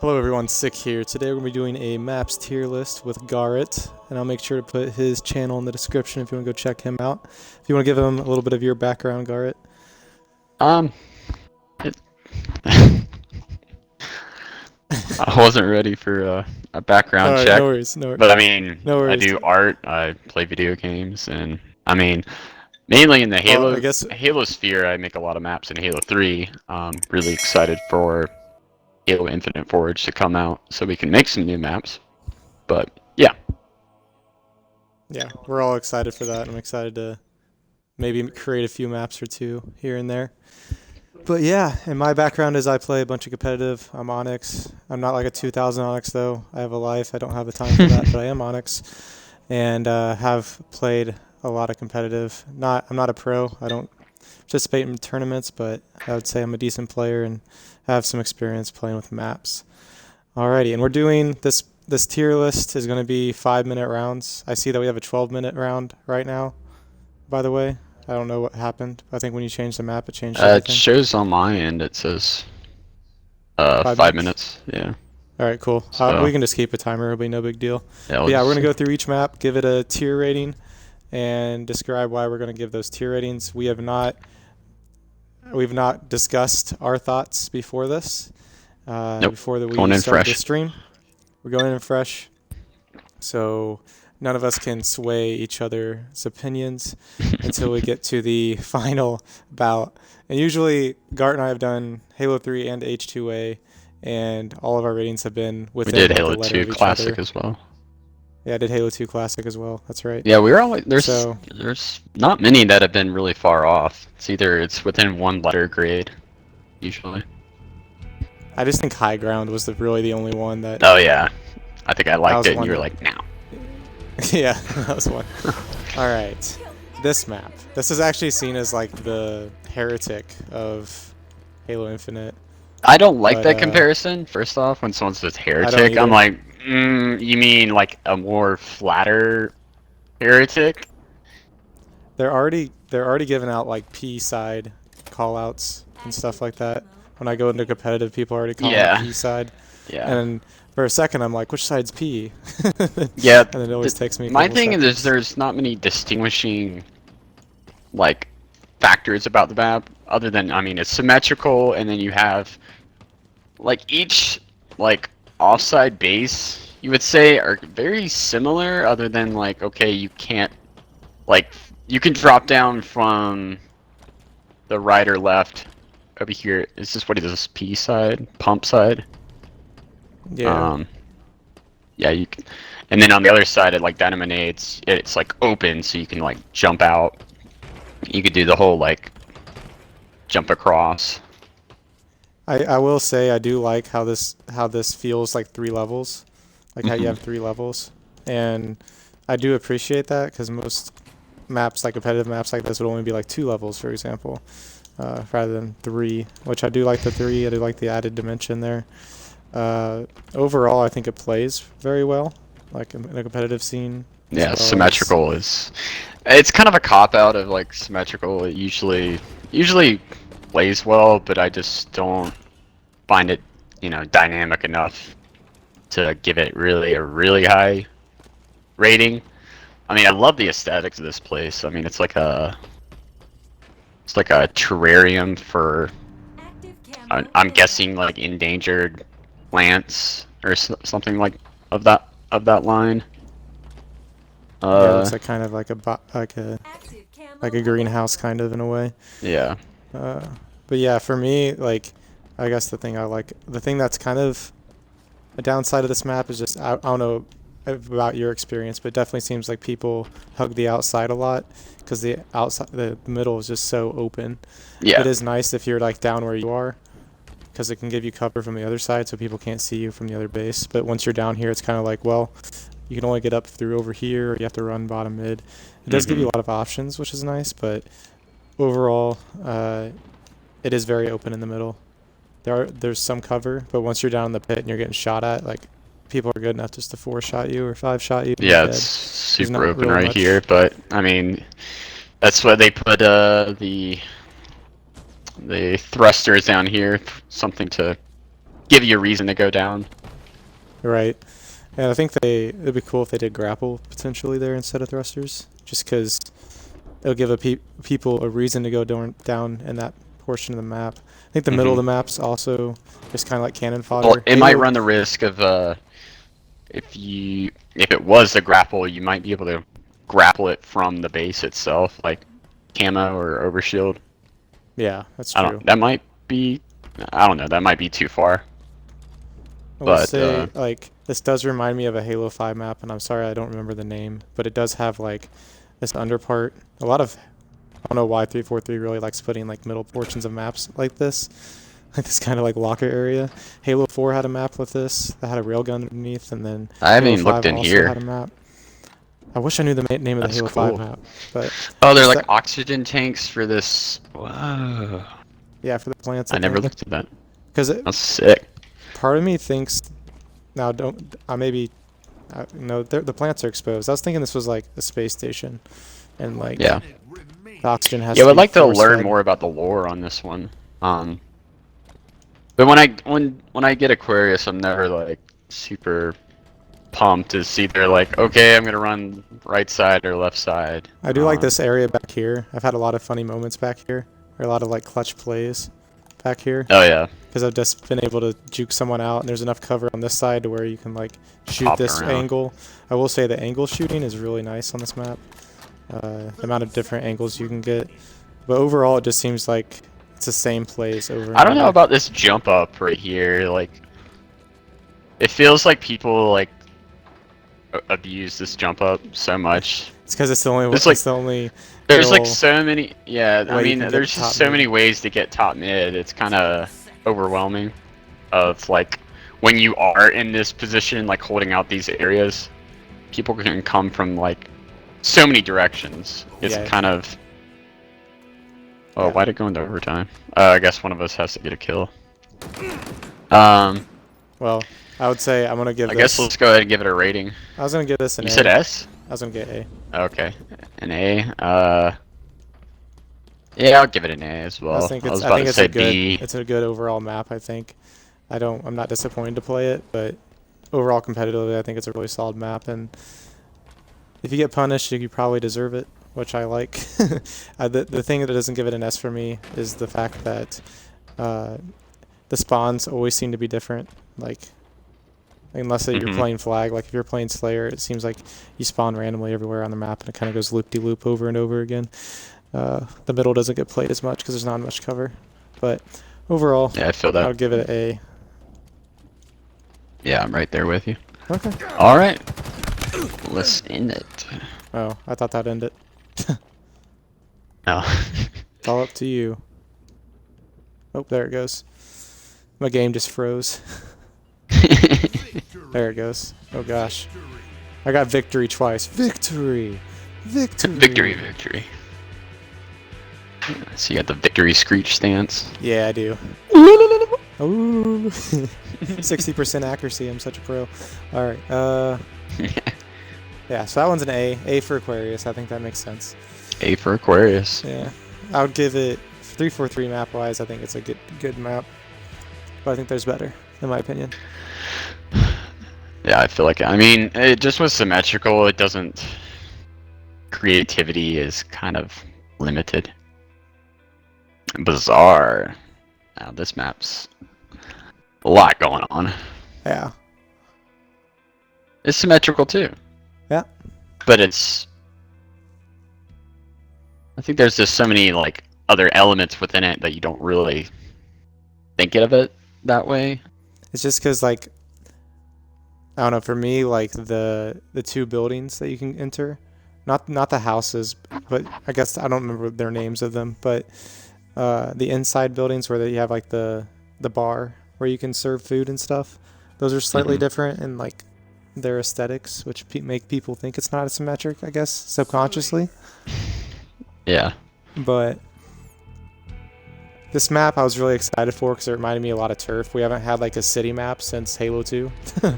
Hello everyone, Sick here. Today we're going to be doing a maps tier list with Gawr It, and I'll make sure to put his channel in the description if you want to go check him out. If you want to give him a little bit of your background, Gawr It. Um, it, I wasn't ready for a background Alright, check, no worries, no but I mean, no I worries. do art, I play video games, and I mean, mainly in the Well, I guess, Halo sphere, I make a lot of maps in Halo 3. Really excited for Halo Infinite Forge to come out so we can make some new maps. But yeah, yeah, we're all excited for that. I'm excited to maybe create a few maps or two here and there. But yeah, and my background is I play a bunch of competitive. I'm Onyx. I'm not like a 2000 Onyx though. I have a life. I don't have the time for that, but I am Onyx, and have played a lot of competitive. I'm not a pro. I don't participate in tournaments, but I would say I'm a decent player and have some experience playing with maps. Alrighty, and we're doing this tier list is going to be 5-minute rounds. I see that we have a 12-minute round right now, by the way. I don't know what happened. I think when you changed the map, it changed it everything. shows on my end, it says 5 minutes. Yeah. Alright, cool. So, we can just keep a timer. It'll be no big deal. yeah, But yeah, we're going to go through each map, give it a tier rating, and describe why we're going to give those tier ratings. We've not discussed our thoughts before this. Nope. Before we Going started fresh. the stream. We're going in fresh. So none of us can sway each other's opinions until we get to the final bout. And usually Gart and I have done Halo 3 and H2A, and all of our ratings have been within We did like, Halo a letter 2 of each Classic other. as well. Yeah, I did Halo 2 Classic as well. That's right. Yeah, we were always So there's not many that have been really far off. It's within one letter grade, usually. I just think High Ground was really the only one that. Oh yeah, I think I liked it, and you were that, like, no. yeah, that was one. All right, this map. This is actually seen as like the heretic of Halo Infinite. I don't like that comparison. First off, when someone says heretic, I'm like, you mean like a more flatter heretic? They're already giving out like P side callouts and stuff like that. When I go into competitive, people already call it P side. Yeah. And for a second, I'm like, which side's P? Yeah. And it always takes me. My thing is, there's not many distinguishing like factors about the map, other than, I mean, it's symmetrical, and then you have like each like offside base, you would say, are very similar, other than like, okay, you can't like, you can drop down from the right or left over here. Is this, what is this, P side, pump side? Yeah. Yeah, you can, and then on the other side, it like dynamite, it's like open, so you can like jump out. You could do the whole like jump across. I will say I do like how this feels like 3 levels, like how you have 3 levels, and I do appreciate that because most maps, like competitive maps like this, would only be like 2 levels, for example, rather than 3. Which I do like the 3. I do like the added dimension there. Overall, I think it plays very well, like in a competitive scene. Yeah, symmetrical is. It's kind of a cop out of like symmetrical. It usually plays well, but I just don't find it, dynamic enough to give it a really high rating. I mean, I love the aesthetics of this place. I mean, it's like a terrarium for, I'm guessing, like endangered plants or something like of that line. Yeah, it's like kind of like a greenhouse kind of in a way. Yeah. But yeah, for me, like, I guess the thing that's kind of a downside of this map is just, I don't know about your experience, but it definitely seems like people hug the outside a lot because the middle is just so open. Yeah. It is nice if you're like down where you are, because it can give you cover from the other side so people can't see you from the other base. But once you're down here, it's kind of like, well, you can only get up through over here, or you have to run bottom mid. It does give you a lot of options, which is nice, but overall, it is very open in the middle. There's some cover, but once you're down in the pit and you're getting shot at, like, people are good enough just to 4-shot you or 5-shot you. Yeah, it's super open right here, but I mean, that's why they put the thrusters down here, something to give you a reason to go down. Right. And I think it'd be cool if they did grapple potentially there instead of thrusters, just because it'll give people a reason to go down in that portion of the map. I think the middle of the map's also just kind of like cannon fodder. Well, it might run the risk of if it was the grapple, you might be able to grapple it from the base itself, like camo or overshield. Yeah, that's true. That might be. I don't know. That might be too far. I will say, like, this does remind me of a Halo 5 map, and I'm sorry I don't remember the name, but it does have, like, this underpart. I don't know why 343 really likes putting, like, middle portions of maps like this. Like this kind of, like, locker area. Halo 4 had a map with this that had a railgun underneath, and then I haven't even Halo looked 5 in also here. had a map. I wish I knew the name of the Halo 5 map. But oh, they're like oxygen tanks for this. Whoa. Yeah, for the plants. I never looked at that. Because that's sick. Part of me thinks, now the plants are exposed. I was thinking this was like a space station, and like the oxygen has. Yeah, I would like to learn more about the lore on this one. But when I get Aquarius, I'm never like super pumped to see they're like, okay, I'm gonna run right side or left side. I do like this area back here. I've had a lot of funny moments back here. There are a lot of like clutch plays back here. Oh yeah. Because I've just been able to juke someone out, and there's enough cover on this side to where you can like shoot Pop this around. angle. I will say the angle shooting is really nice on this map. The amount of different angles you can get, but overall it just seems like it's the same plays over. And I don't know over. about this jump up right here. Like, it feels like people like abuse this jump up so much. It's because it's the only. It's the only. There's like so many. Yeah, I mean, get there's just so many ways to get top mid. It's kind of overwhelming. Of like, when you are in this position, like holding out these areas, people can come from like so many directions. It's kind of. Oh, why'd it go into overtime? I guess one of us has to get a kill. Well, I would say I'm gonna give. I guess let's go ahead and give it a rating. I was gonna give this an A. You said S? I was gonna get A. Okay, an A. Yeah, I'll give it an A as well. I think was about to say B. It's a good overall map. I think. I'm not disappointed to play it, but overall competitively, I think it's a really solid map. And if you get punished, you probably deserve it, which I like. The thing that doesn't give it an S for me is the fact that the spawns always seem to be different. Like, unless you're playing flag, like if you're playing Slayer, it seems like you spawn randomly everywhere on the map, and it kind of goes loop-de-loop over and over again. The middle doesn't get played as much because there's not much cover. But overall, yeah, I feel that. I'll give it an A. Yeah, I'm right there with you. Okay. All right. Let's end it. Oh, I thought that'd end it. No. It's all up to you. Oh, there it goes. My game just froze. There it goes. Oh gosh. I got victory twice. Victory! Victory! Victory. So you got the victory screech stance. Yeah, I do. Ooh. 60% accuracy. I'm such a pro. Alright. Yeah, so that one's an A. A for Aquarius. I think that makes sense. A for Aquarius. Yeah. I would give it 343 map wise. I think it's a good map. But I think there's better, in my opinion. Yeah, I feel like, I mean, it just was symmetrical. It doesn't. Creativity is kind of limited. Bazaar. Now, this map's a lot going on. Yeah. It's symmetrical too. Yeah. But it's. I think there's just so many like other elements within it that you don't really think of it that way. It's just because like, I don't know, for me, like the two buildings that you can enter, not the houses, but I guess I don't remember their names of them, but the inside buildings where you have like the bar where you can serve food and stuff, those are slightly different in like their aesthetics, which make people think it's not as symmetric, I guess, subconsciously. Yeah. But this map I was really excited for because it reminded me a lot of Turf. We haven't had like a city map since Halo 2.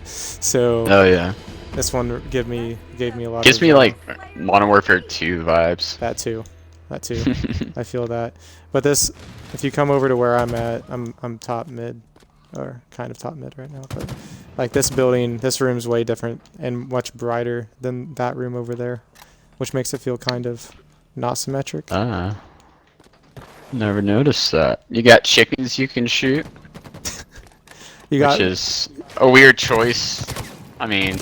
So oh yeah. This one gave me a lot. Gives me like Modern Warfare 2 vibes. That too. I feel that. But this, if you come over to where I'm at, I'm top mid. or kind of top mid right now. But like this building, this room's way different and much brighter than that room over there, which makes it feel kind of not symmetric. Never noticed that. You got chickens you can shoot, which is a weird choice. I mean,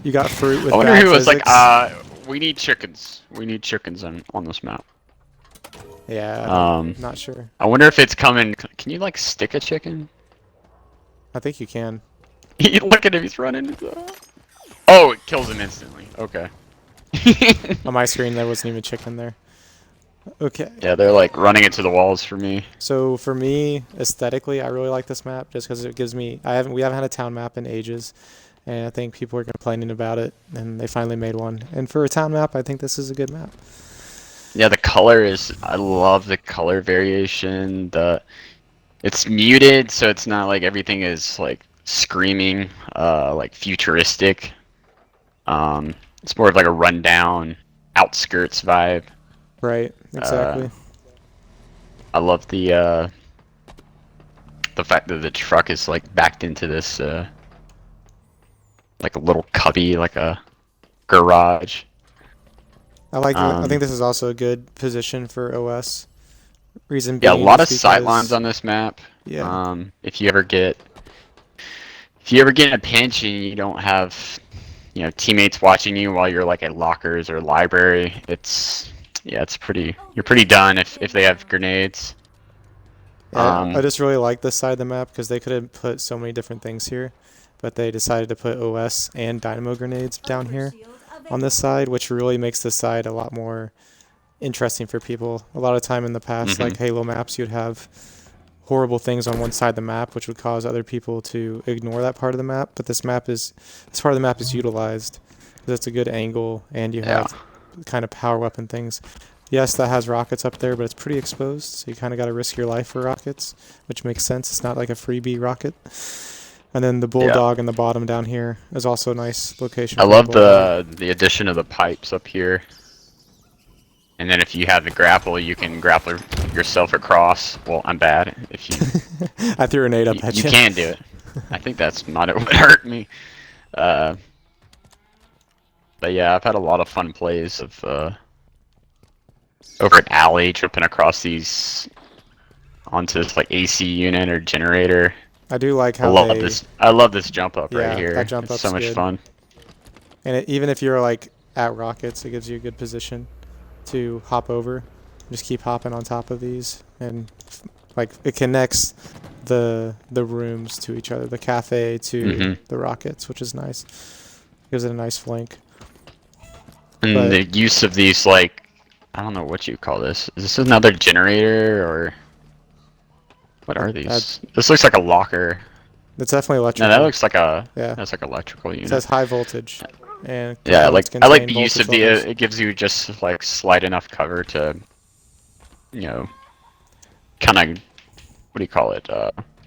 you got fruit with I wonder bad who was physics. like, we need chickens. We need chickens on this map. Yeah, not sure. I wonder if it's coming. Can you like stick a chicken? I think you can. Look at him, he's running. Oh, it kills him instantly. Okay. On my screen, there wasn't even chicken there. Okay. Yeah, they're like running into the walls for me. So for me, aesthetically, I really like this map just because it gives me. We haven't had a town map in ages, and I think people are complaining about it, and they finally made one. And for a town map, I think this is a good map. Yeah, the color is. I love the color variation. It's muted, so it's not like everything is like screaming, like futuristic. It's more of like a rundown, outskirts vibe. Right. Exactly. I love the fact that the truck is like backed into this like a little cubby, like a garage. I like. I think this is also a good position for OS. Reason Yeah, a being lot of is sight because- lines on this map. Yeah. If you ever get in a pinch and you don't have, teammates watching you while you're like at lockers or library, you're pretty done if they have grenades. Yeah, I just really like this side of the map because they could have put so many different things here, but they decided to put OS and dynamo grenades down here on this side, which really makes this side a lot more interesting for people. A lot of time in the past, like Halo maps, you'd have horrible things on one side of the map, which would cause other people to ignore that part of the map. But this part of the map is utilized because it's a good angle, and you have kind of power weapon things. Yes, that has rockets up there, but it's pretty exposed, so you kind of got to risk your life for rockets, which makes sense. It's not like a freebie rocket. And then the bulldog in the bottom down here is also a nice location. I love the addition of the pipes up here. And then if you have the grapple, you can grapple yourself across. Well, I'm bad. If you I threw a nade up at you. You can do it. I think that's not it would hurt me. But yeah, I've had a lot of fun plays of over at Alley, tripping across these onto this like AC unit or generator. I do like how I love this jump up right here. That jump it's up's so much good. fun. And even if you're like at rockets, it gives you a good position to hop over. Just keep hopping on top of these, and like it connects the rooms to each other, the cafe to the rockets, which is nice. Gives it a nice flank. And the use of these, like, I don't know what you call this. Is this another generator or what are these? This looks like a locker. It's definitely electrical. No, that looks like that's like electrical unit. It says high voltage. And yeah, I like the use of it gives you just like slight enough cover to, kind of, what do you call it?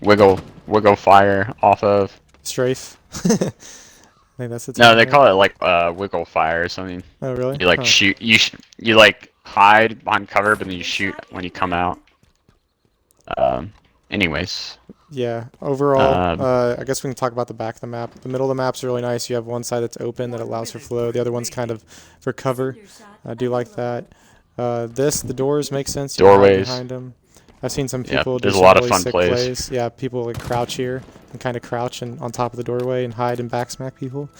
Wiggle fire off of. Strafe. I think that's the term. No, they call it like wiggle fire or something. Oh really? You like shoot. You like hide behind cover, but then you shoot when you come out. Anyways. Yeah. Overall, I guess we can talk about the back of the map. The middle of the map's really nice. You have one side that's open that allows for flow. The other one's kind of for cover. I do like that. The doors make sense. Doorways behind them. I've seen some people there's do a lot some of really fun sick plays. Yeah, people like crouch here and kind of crouch and on top of the doorway and hide and backsmack people.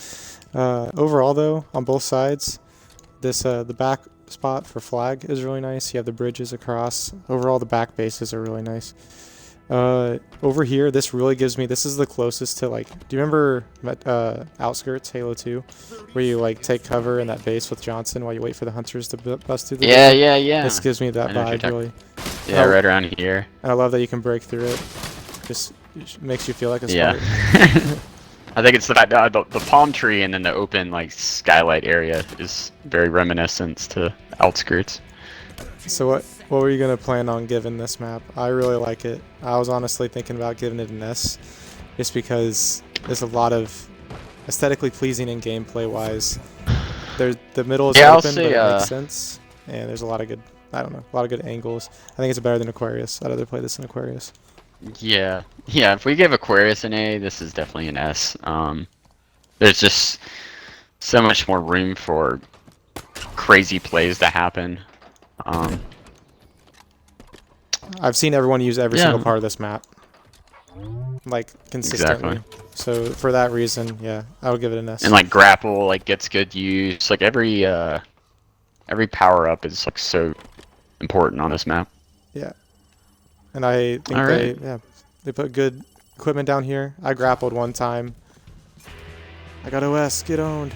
Overall, though, on both sides, the back spot for flag is really nice. You have the bridges across. Overall, the back bases are really nice. Over here, this really gives me. This is the closest to like. Do you remember Outskirts Halo 2, where you like take cover in that base with Johnson while you wait for the hunters to bust through the door? Yeah. This gives me that vibe really. Yeah, right around here. And I love that you can break through it. Just makes you feel like a Yeah. I think it's the fact that the palm tree and then the open like skylight area is very reminiscent to Outskirts. So what were you gonna plan on giving this map? I really like it. I was honestly thinking about giving it an S, just because there's a lot of aesthetically pleasing and gameplay wise. The middle is open, but it makes sense, and there's a lot of good. I don't know, a lot of good angles. I think it's better than Aquarius. I'd rather play this in Aquarius. Yeah, yeah. If we give Aquarius an A, this is definitely an S. There's just so much more room for crazy plays to happen. Um, I've seen everyone use every single yeah, part of this map, like consistently. exactly. So for that reason, yeah, I would give it an And S. like grapple, like gets good use. Like every power up is like so important on this map. Yeah, and I think All right. they put good equipment down here. I grappled one time. I got OS, get owned.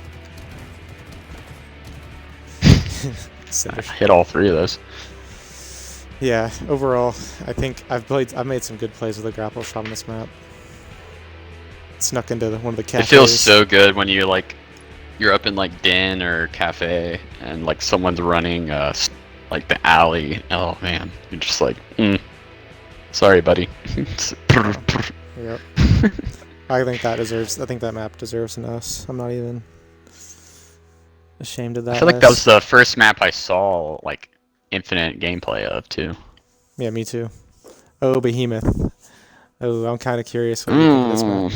I hit all three of those. Yeah, overall, I think I've made some good plays with the grapple shot on this map. Snuck into one of the cafes. It feels so good when you're up in like den or cafe and like someone's running like the alley. Oh man, you're just like, sorry, buddy. Yep. I think that map deserves an S. I'm not even ashamed of that. I feel like that was the first map I saw like infinite gameplay of too. Yeah, me too. Oh, Behemoth. Oh, I'm kind of curious what you think of this map.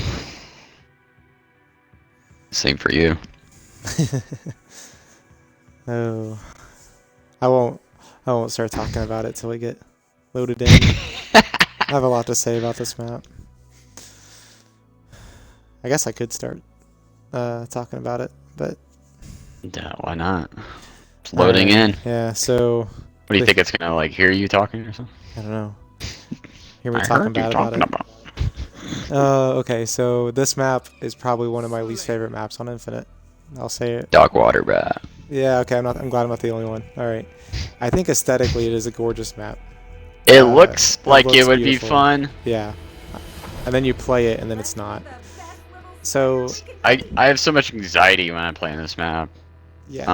Same for you. Oh, I won't start talking about it till we get loaded in. I have a lot to say about this map. I guess I could start talking about it, but Yeah, why not? It's loading in. Yeah, so What do you think it's gonna like hear you talking or something? I don't know. Hear me I talking heard you bad talking about it. Okay, so this map is probably one of my least favorite maps on Infinite. I'll say it. Dog water bat. Yeah, okay, I'm glad I'm not the only one. Alright. I think aesthetically it is a gorgeous map. It looks like looks it would beautiful. be fun. Yeah. And then you play it and then it's not. So I have so much anxiety when I'm playing this map. yes.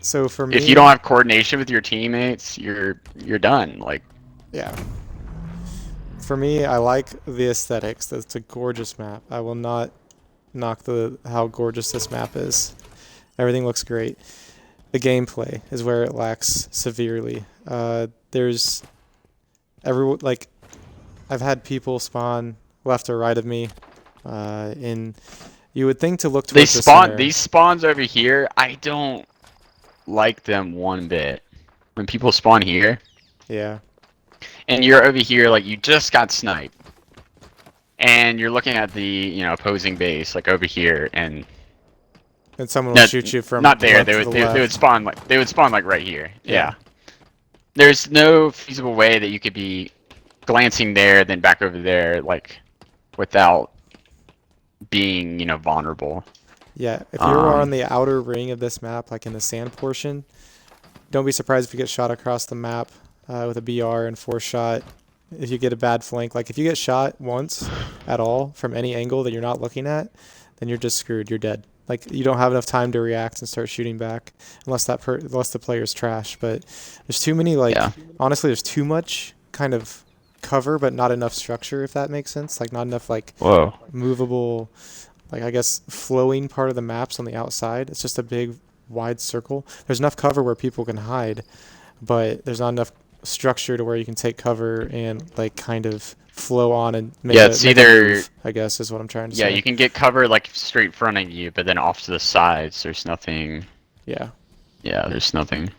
So for me, if you don't have coordination with your teammates, you're done. Like, yeah. For me, I like the aesthetics. It's a gorgeous map. I will not knock how gorgeous this map is. Everything looks great. The gameplay is where it lacks severely. There's I've had people spawn left or right of me. You would think to look towards the center. these spawns over here, I don't like them one bit. When people spawn here, Yeah. and you're over here, like you just got sniped, and you're looking at the opposing base, like over here, and And someone will shoot you from not there. left to the They would left. spawn like right here. Yeah. Yeah. There's no feasible way that you could be glancing there, then back over there, like without being vulnerable. Yeah, if you're on the outer ring of this map, like in the sand portion, don't be surprised if you get shot across the map with a BR and 4-shot. If you get a bad flank, like if you get shot once at all from any angle that you're not looking at, then you're just screwed. You're dead. Like you don't have enough time to react and start shooting back, unless the player's trash. But there's too many honestly, there's too much kind of cover, but not enough structure. If that makes sense, like not enough Whoa. movable, like I guess flowing part of the maps on the outside. It's just a big wide circle. There's enough cover where people can hide, but there's not enough structure to where you can take cover and like kind of flow on and make it's make either move, I guess is what I'm trying to say. you can get cover like straight in front of you, but then off to the sides there's nothing. Yeah, There's nothing.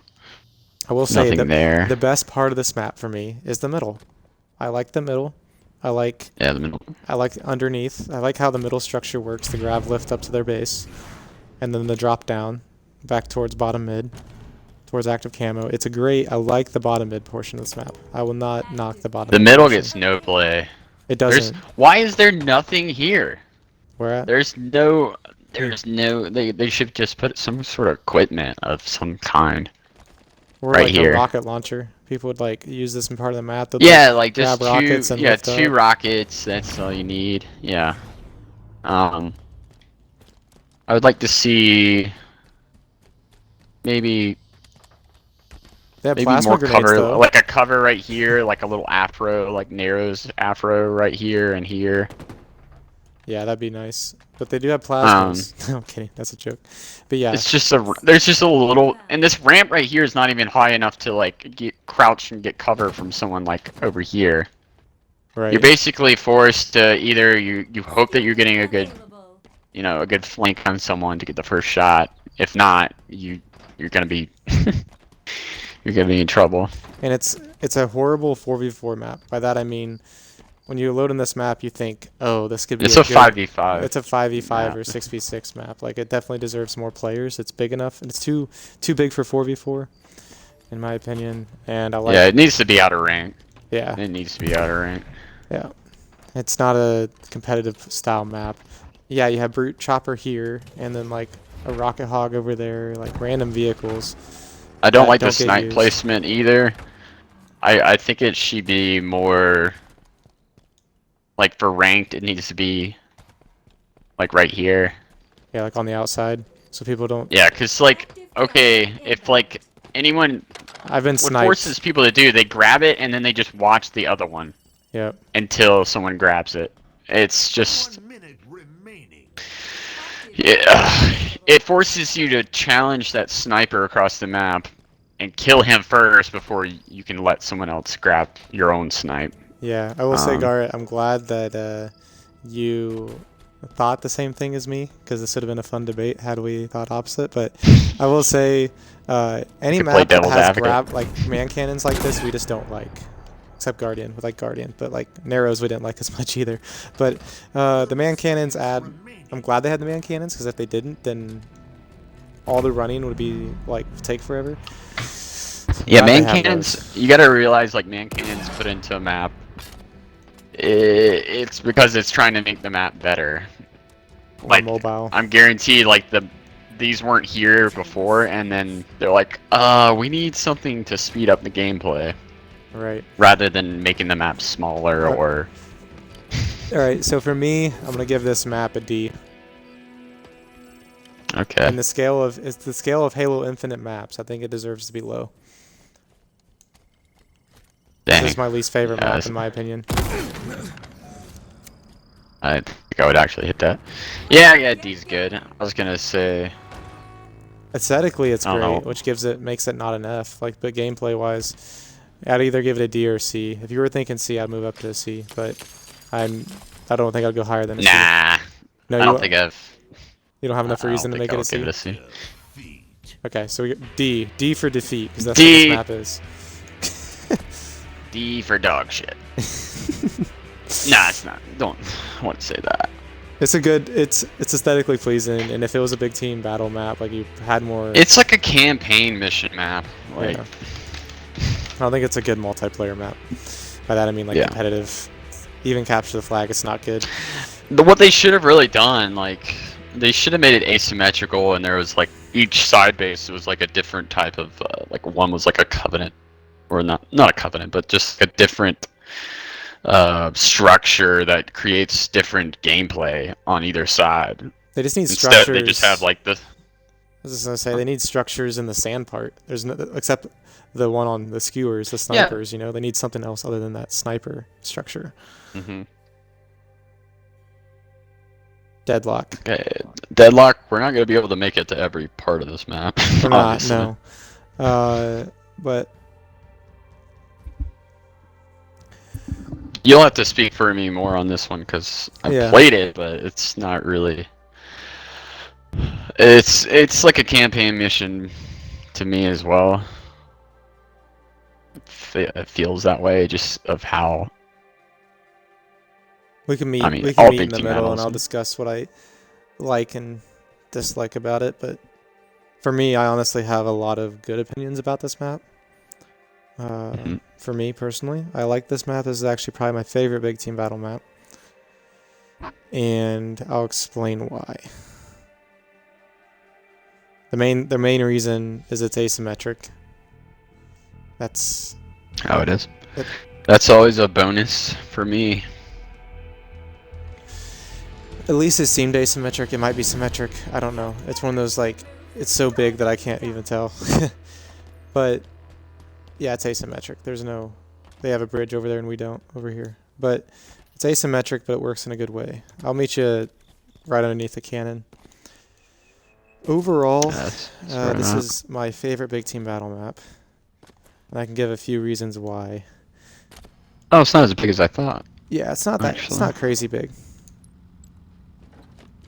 I will say Nothing there. the best part of this map for me is the middle. I like the middle. I like the middle. I like underneath. I like how the middle structure works. The grab lift up to their base, and then the drop down back towards bottom mid, towards active camo. I like the bottom mid portion of this map. I will not knock the bottom. The mid middle portion. gets no play. It doesn't. Why is there nothing here? Where at? There's no. They should just put some sort of equipment of some kind. Or right like here. a rocket launcher. People would like use this in part of the map. They'd, Like just grab rockets and lift two up. rockets. That's all you need. Yeah. I would like to see maybe They have maybe plasma more grenades cover, though. like a cover right here, like a little afro, like Narrow's afro right here and here. Yeah, that'd be nice. But they do have plasmas. No, I'm kidding. That's a joke. But yeah. It's just there's just a little, and this ramp right here is not even high enough to like get crouch and get cover from someone like over here. Right. You're basically forced to either you hope that you're getting a good, a good flank on someone to get the first shot. If not, you're gonna be you're gonna be in trouble. And it's a horrible 4v4 map. By that I mean, when you load in this map, you think, oh, this could be It's a a good. 5v5. It's a 5v5 map. or 6v6 map. Like, it definitely deserves more players. It's big enough, and it's too big for 4v4, in my opinion. And I like. Yeah, it needs to be out of rank. Yeah. It needs to be out of rank. Yeah. It's not a competitive style map. Yeah, you have Brute Chopper here, and then like a Rocket Hog over there, like random vehicles. I don't like don't the get snipe used. placement either. I think it should be more like for ranked. It needs to be like right here. Yeah, like on the outside, so people don't. Yeah, cause like okay, if like anyone I've been what sniped. forces people to do, they grab it and then they just watch the other one Yep. until someone grabs it. It's just yeah, it forces you to challenge that sniper across the map and kill him first before you can let someone else grab your own snipe. Yeah, I will say, Gawr It, I'm glad that you thought the same thing as me, because this would have been a fun debate had we thought opposite. But I will say, any could play map that devil's has advocate. grab like man cannons like this, we just don't like. Except Guardian, we like Guardian, but like Narrows we didn't like as much either. But the man cannons add. I'm glad they had the man cannons, because if they didn't, then all the running would be like take forever. So Yeah, glad they man have cannons. those. You gotta realize, like, man cannons put into a map. It's because it's trying to make the map better. Like mobile. I'm guaranteed, like these weren't here before, and then they're like, we need something to speed up the gameplay, Right. rather than making the map smaller or. All right. So for me, I'm gonna give this map a D. Okay. And the scale of it's the scale of Halo Infinite maps. I think it deserves to be low. Dang. This is my least favorite Yeah, map, that's- in my opinion. I think I would actually hit that. Yeah, D's good. I was gonna say. Aesthetically, it's I don't great, know. which makes it not an F. Like, but gameplay wise, I'd either give it a D or a C. If you were thinking C, I'd move up to a C. But I don't think I'd go higher than a C. Nah. No, I don't think you don't have enough I don't reason to think make it I'll a C. give it a C. Okay, so we get D. D for defeat, because that's D. what this map is. D for dog shit. Nah, it's not. Don't want to say that. It's it's aesthetically pleasing, and if it was a big team battle map, like you had more. It's like a campaign mission map. Like, Yeah. I don't think it's a good multiplayer map. By that I mean like Yeah. competitive. Even capture the flag, it's not good. what they should have really done, like, they should have made it asymmetrical, and there was like each side base was like a different type of like one was like a covenant, or not a covenant, but just a different structure that creates different gameplay on either side. They just need Instead, structures. they just have like the. I was just gonna say they need structures in the sand part. There's no, except the one on the skewers, the snipers. You know, they need something else other than that sniper structure. Mhm. Deadlock. Okay, Deadlock. We're not gonna be able to make it to every part of this map. We're not. obviously. No. But You'll have to speak for me more on this one, because I Yeah. played it, but it's not really. It's like a campaign mission to me as well. It feels that way, just of how. we can meet. I mean, we can all meet in big the team middle, and battles. I'll discuss what I like and dislike about it. But for me, I honestly have a lot of good opinions about this map. Mhm. For me personally, I like this map. This is actually probably my favorite big team battle map, and I'll explain why. The main reason is it's asymmetric. That's Oh, it is. It- That's always a bonus for me. at least it seemed asymmetric. It might be symmetric. I don't know. It's one of those, like, it's so big that I can't even tell. But yeah, it's asymmetric. They have a bridge over there and we don't over here. But it's asymmetric, but it works in a good way. I'll meet you right underneath the cannon. Overall, That's right this on. is my favorite big team battle map. And I can give a few reasons why. Oh, it's not as big as I thought. Yeah, it's not that. It's actually. not crazy big.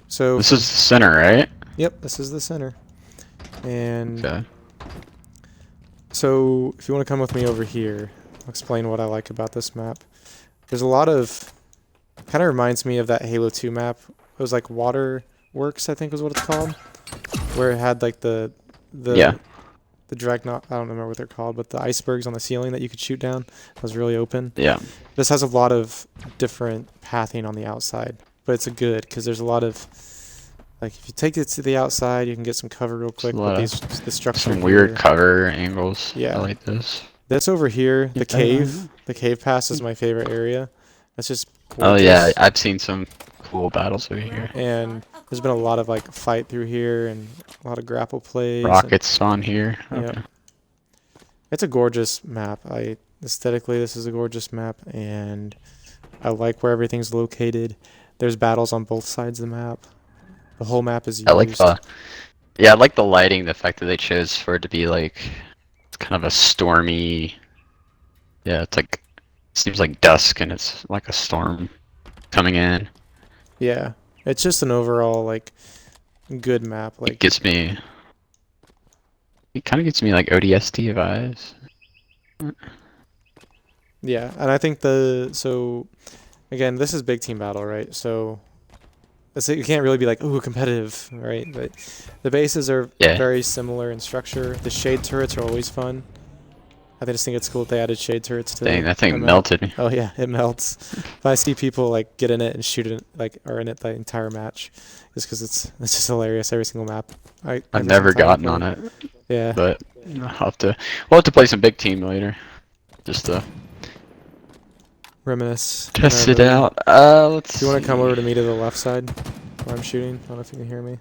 So This for, is the center, right? yep, this is the center. And Okay. so if you want to come with me over here, I'll explain what I like about this map. There's a lot of, kind of reminds me of that Halo 2 map. It was like Waterworks, I think is what it's called, where it had like Yeah. the Dreadnought, I don't remember what they're called, but the icebergs on the ceiling that you could shoot down. That was really open. Yeah. This has a lot of different pathing on the outside, but it's a good because there's a lot of, like if you take it to the outside, you can get some cover real It's a quick lot with of the structure some weird here. cover angles. Yeah. I like this. This over here, Yeah, the cave pass is my favorite area. That's just Oh gorgeous. yeah, I've seen some cool battles over here. And there's been a lot of like fight through here and a lot of grapple plays. Rockets on here. And, Okay. yep. It's a gorgeous map. Aesthetically, this is a gorgeous map, and I like where everything's located. There's battles on both sides of the map. The whole map is used. I like the I like the lighting, the fact that they chose for it to be like it's kind of a stormy. Yeah, it's like seems like dusk and it's like a storm coming in. Yeah, it's just an overall like good map. It Like gets me. It kind of gets me like ODST vibes. yeah, and I think so again, this is big team battle, right? So you can't really be like, ooh, competitive, right? But the bases are Yeah. very similar in structure. The shade turrets are always fun. I just think it's cool that they added shade turrets to Dang, that thing the map. melted me. Oh yeah, it melts. If I see people like get in it and shoot it, like are in it the entire match, just because it's just hilarious every single map. I've never gotten on it, Yeah. but we'll have to play some big team later, just to Reminisce. test it whenever. out. Let's. Do you want to come see. over to me to the left side where I'm shooting? I don't know if you can hear me.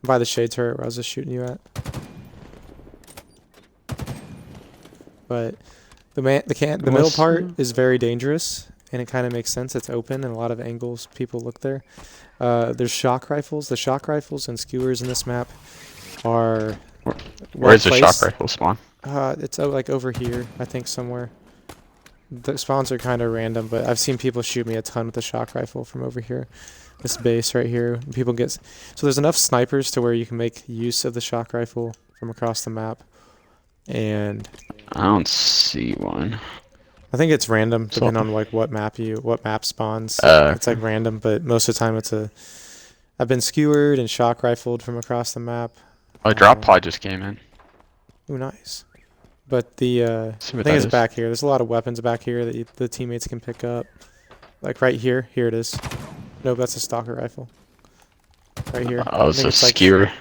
By the shade turret where I was just shooting you at. But the middle part is very dangerous, and it kind of makes sense. It's open, and a lot of angles people look there. There's shock rifles. The shock rifles and skewers in this map are Where's the shock well-placed. rifle spawn? It's like over here, I think somewhere. The spawns are kind of random, but I've seen people shoot me a ton with the shock rifle from over here. This base right here. People get so there's enough snipers to where you can make use of the shock rifle from across the map. And I don't see one. I think it's random So- depending on like what map spawns. Uh, It's like random, but most of the time I've been skewered and shock rifled from across the map. A drop pod just came in. Ooh, nice. But See I what think that it's is. back here. There's a lot of weapons back here that the teammates can pick up. Like right here. Here it is. Nope, that's a stalker rifle. Right here. Oh, I it's think a like- skewer.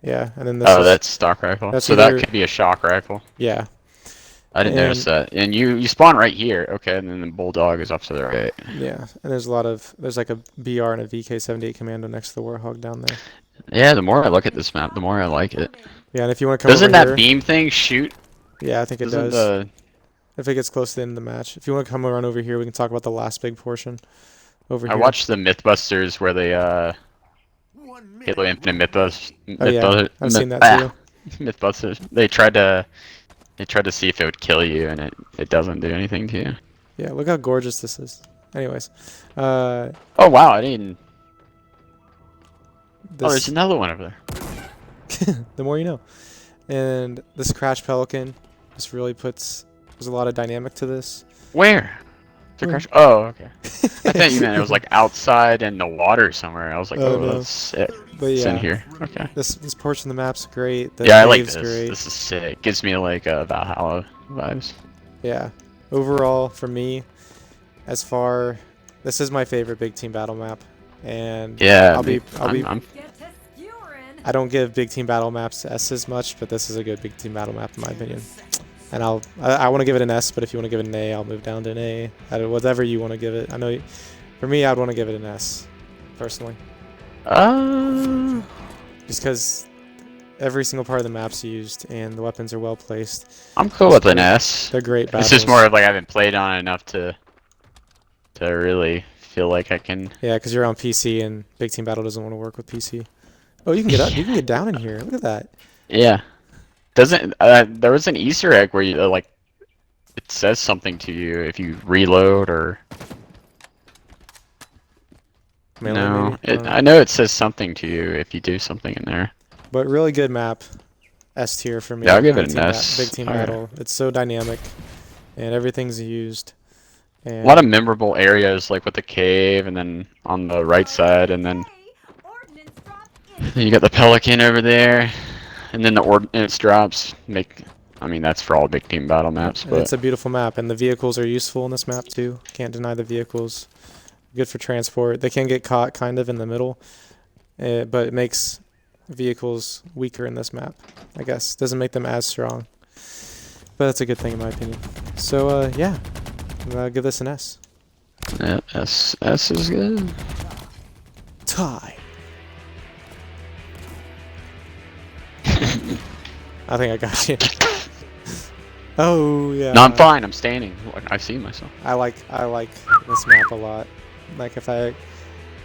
Yeah, and then this Oh, is, that's stock rifle. that's So that either- could be a shock rifle. yeah. I didn't notice that. And you spawn right here. Okay, and then the bulldog is off to the right. Yeah, and there's like a BR and a VK-78 commando next to the Warhog down there. Yeah, the more I look at this map, the more I like it. Yeah, and if you want to come Doesn't over that here, beam thing shoot? yeah, I think it Doesn't does. the If it gets close to the end of the match, if you want to come around over here, we can talk about the last big portion. Over I here. watched the Mythbusters where they Halo Infinite Mythbusters. Oh yeah, I've seen that too. Mythbusters. They tried to see if it would kill you, and it doesn't do anything to you. Yeah, look how gorgeous this is. Anyways, Oh wow, I didn't. Oh, there's this, another one over there. the more you know. And this Crash Pelican just really there's a lot of dynamic to this. Where? The Where? crash? Oh, okay. I thought you meant it was like outside in the water somewhere. I was like, Oh, oh, no. that's sick. But It's in yeah, here. Okay. this portion of the map's great. The Yeah, I like cave's this. great. This is sick. Gives me like Valhalla vibes. Yeah. Overall, for me, this is my favorite big team battle map, and Yeah. I don't give big team battle maps S's much, but this is a good big team battle map in my opinion. And I want to give it an S, but if you want to give it an A, I'll move down to an A. Whatever you want to give it. I know, for me, I'd want to give it an S, personally, just because every single part of the map's used and the weapons are well placed. I'm cool with an S. They're great battles. It's just more of like I haven't played on it enough to really feel like I can. Yeah, because you're on PC and big team battle doesn't want to work with PC. Oh, you can get up. You can get down in here. Look at that. Yeah. Doesn't there was an Easter egg where you like it says something to you if you reload or Melee, no. maybe? I don't know. I know it says something to you if you do something in there. But really good map. S tier for me. Yeah, I'll give it Big an team S. Big team Alright. battle. It's so dynamic, and everything's used. A lot of And memorable areas, like with the cave, and then on the right side, and then you got the pelican over there, and then the ordnance drops. I mean, that's for all big team battle maps, and it's but a beautiful map, and the vehicles are useful in this map too. Can't deny the vehicles. Good for transport. They can get caught kind of in the middle, but it makes vehicles weaker in this map, I guess. Doesn't make them as strong. But that's a good thing in my opinion. So, yeah. I'll give this an S. yeah, S is good. Tie. I think I got you. Oh, yeah. No, I'm fine. I'm standing. I see myself. I like this map a lot. Like when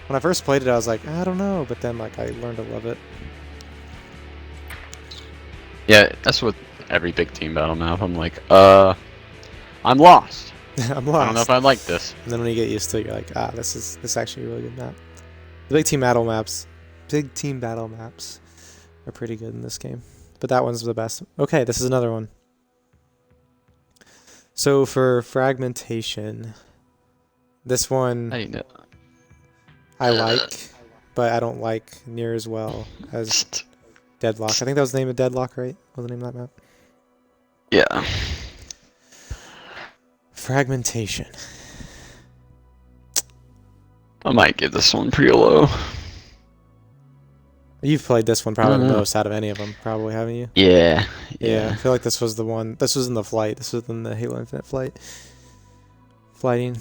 I first played it, I was like, I don't know, but then like I learned to love it. Yeah, that's with every big team battle map. I'm like, I'm lost. I'm I don't know lost. if I like this. And then when you get used to it, you're like, this is actually a really good map. The big team battle maps are pretty good in this game. But that one's the best. Okay, this is another one. So for Fragmentation, this one I like, but I don't like near as well as Deadlock. I think that was the name of Deadlock, right? What was the name of that map? Yeah. Fragmentation. I might give this one pretty low. You've played this one probably the Mhm. most out of any of them, probably, haven't you? Yeah. Yeah, I feel like this was the one. This was in the flight. This was in the Halo Infinite flight. Flighting.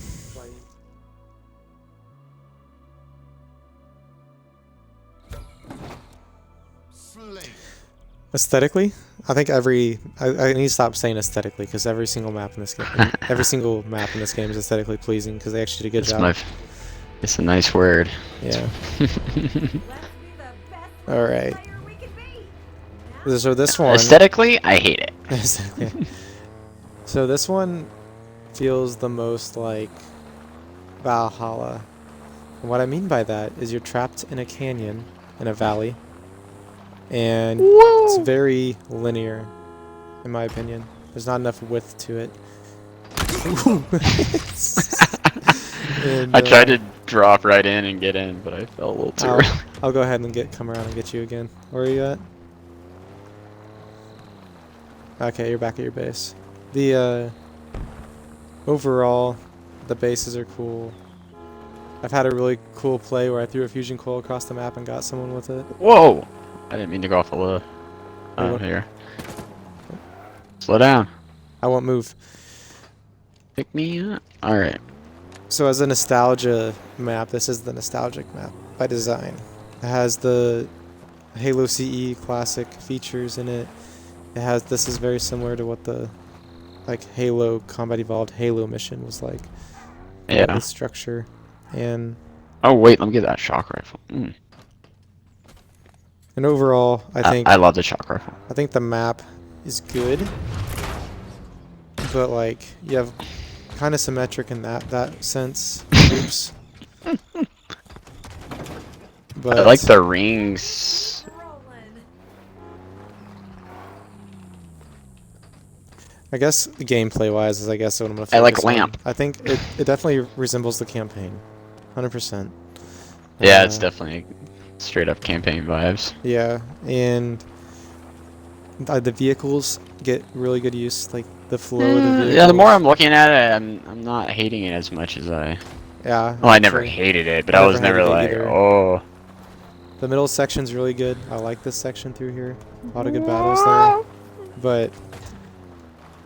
Aesthetically, I think I need to stop saying aesthetically because every single map in this game, is aesthetically pleasing because they actually did a good job. It's a nice word. Yeah. All right. So this one. Aesthetically, I hate it. Aesthetically. So this one feels the most like Valhalla. And what I mean by that is you're trapped in a canyon in a valley. And it's very linear, in my opinion. There's not enough width to it. And, I tried to drop right in and get in, but I fell a little too early. I'll go ahead and come around and get you again. Where are you at? Okay, you're back at your base. The overall, the bases are cool. I've had a really cool play where I threw a fusion coil across the map and got someone with it. Whoa! I didn't mean to go off the low. Here. Slow down. I won't move. Pick me up. Alright. So as a nostalgia map, this is the nostalgic map by design. It has the Halo CE classic features in it. This is very similar to what the Halo Combat Evolved Halo mission was like. Yeah. The structure. And oh wait, let me get that shock rifle. And overall, I love the shock rifle. I think the map is good, but like you have kind of symmetric in that sense. Oops. But I like the rings. I guess gameplay wise is what I'm gonna focus I like on. lamp. I think it definitely resembles the campaign, 100%. Yeah, it's definitely straight up campaign vibes. Yeah, and the vehicles get really good use, like the flow of the vehicles. Yeah, the more I'm looking at it, I'm not hating it as much as I. Yeah. Well, I never hated it, but I was never like, oh. The middle section's really good. I like this section through here. A lot of good battles there. But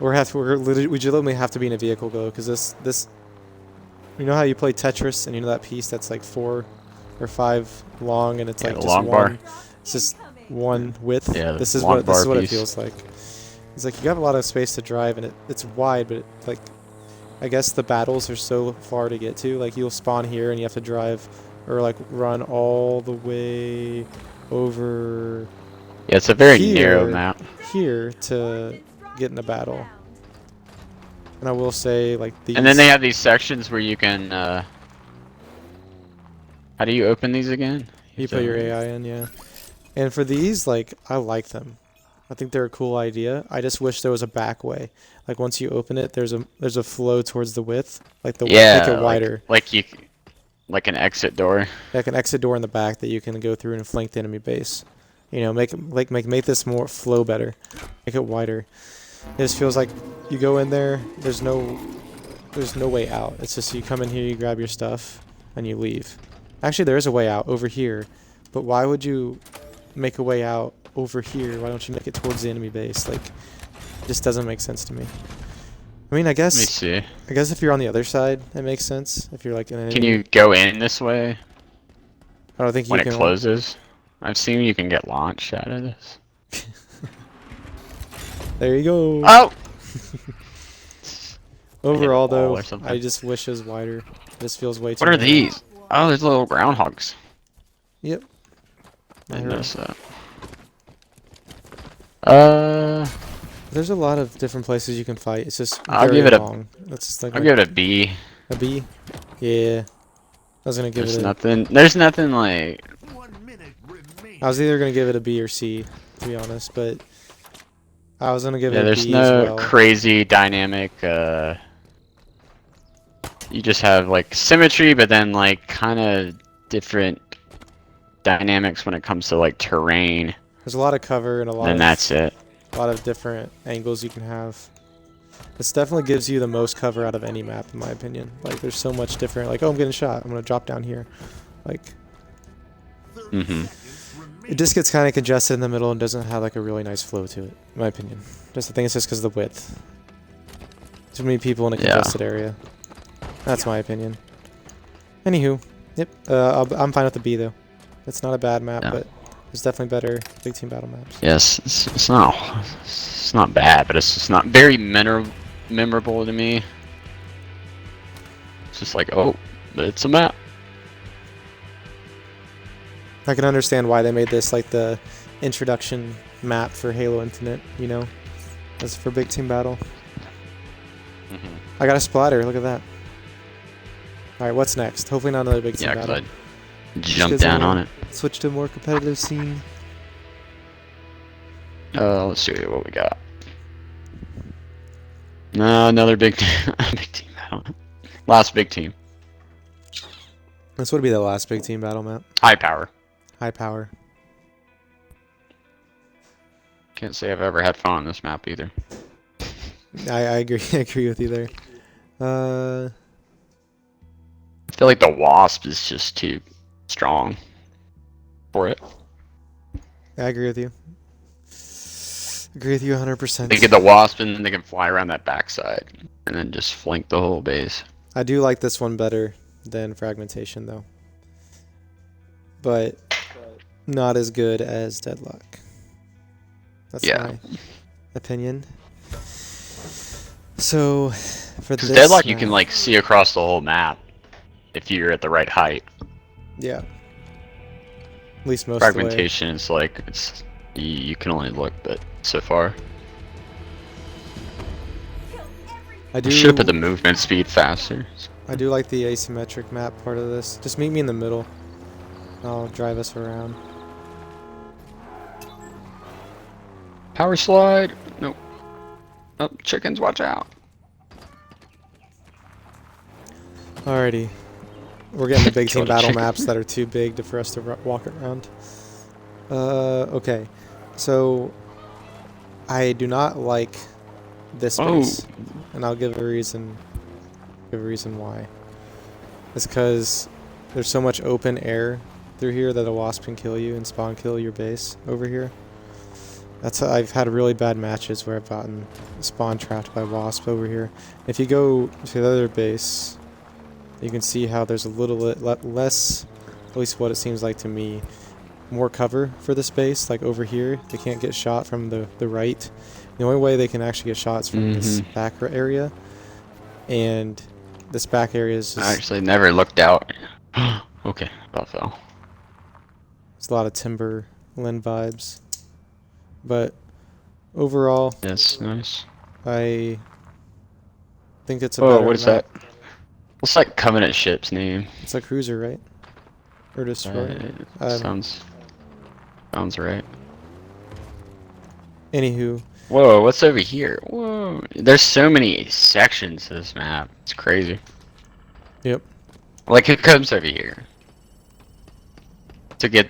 we legitimately have to be in a vehicle though, because this. You know how you play Tetris and you know that piece that's like 4 or 5 long and it's like just long one. bar. It's just one width. Yeah, this is long what bar it piece. feels like. It's like you have a lot of space to drive and it's wide, but like I guess the battles are so far to get to. Like you'll spawn here and you have to drive or like run all the way over. Yeah, it's a very narrow map. Here to get in a battle. And I will say, like, these... And then they have these sections where you can, how do you open these again? You put your AI in, yeah. And for these, like, I like them. I think they're a cool idea. I just wish there was a back way. Like, once you open it, there's a flow towards the width. Like, make it wider. Like an exit door. Like an exit door in the back that you can go through and flank the enemy base. You know, make this more flow better. Make it wider. It just feels like you go in there, there's no way out. It's just you come in here, you grab your stuff, and you leave. Actually, there is a way out over here, but why would you make a way out over here? Why don't you make it towards the enemy base? Like, it just doesn't make sense to me. I mean, I guess. Let me see. I guess if you're on the other side, it makes sense. If you're like in an Can you go in this way? I don't think you when can. It closes. I've seen you can get launched out of this. There you go. Oh. Overall, though, I just wish it was wider. This feels way too. What are these? Oh, there's little groundhogs. Yep. I noticed that. There's a lot of different places you can fight. It's just I'll very give it long. That's just like I'll give it a B. A B? Yeah. I was gonna give There's it. Nothing. There's nothing like. I was either gonna give it a B or C, to be honest, but I was gonna give it a There's B no as well. crazy dynamic. You just have like symmetry, but then like kind of different dynamics when it comes to like terrain. There's a lot of cover and a lot. And that's it. A lot of different angles you can have. This definitely gives you the most cover out of any map, in my opinion. Like, there's so much different. Like, oh, I'm getting shot. I'm gonna drop down here. Like, it just gets kind of congested in the middle and doesn't have like a really nice flow to it, in my opinion. Just I think it's just because of the width. Too many people in a congested area. That's my opinion. Anywho, yep. I'm fine with the B though. It's not a bad map, but there's definitely better big team battle maps. Yes, it's not bad, but it's just not very memorable to me. It's just like, oh, it's a map. I can understand why they made this like the introduction map for Halo Infinite, you know? That's for big team battle. I got a splatter, look at that. Alright, what's next? Hopefully not another big team battle. Yeah, because I jumped down on it. Switch to a more competitive scene. Let's see what we got. No, another big big team battle. Last big team. This would be the last big team battle map. Highpower. Highpower. Can't say I've ever had fun on this map either. I agree. I agree with you there. I feel like the Wasp is just too strong for it. I agree with you. Agree with you 100%. They get the Wasp and then they can fly around that backside and then just flank the whole base. I do like this one better than Fragmentation though. But not as good as Deadlock. That's my opinion. So for this Deadlock you can like see across the whole map if you're at the right height. Yeah. At least most Fragmentation is like you can only look but so far. I should have put the movement speed faster. I do like the asymmetric map part of this. Just meet me in the middle. I'll drive us around. Power slide. Nope. Oh, chickens, watch out. Alrighty. We're getting the big team battle maps that are too big for us to walk around. Okay. So, I do not like this base. And I'll give a reason. Why. It's because there's so much open air through here that a wasp can kill you and spawn kill your base over here. I've had really bad matches where I've gotten spawn trapped by wasp over here. If you go to the other base, you can see how there's a little less, at least what it seems like to me, more cover for this base. Like over here, they can't get shot from the right. The only way they can actually get shots from this back area, and this back area is just... I actually never looked out. Okay, about fell. It's a lot of Timberland vibes. But overall... Yes, nice. I think it's a Whoa, better what is map. that? What's that Covenant ship's name? It's a cruiser, right? Or destroyer. I don't know. Sounds right. Anywho, Whoa, what's over here? Whoa, there's so many sections to this map. It's crazy. yep. Like, who comes over here? To get,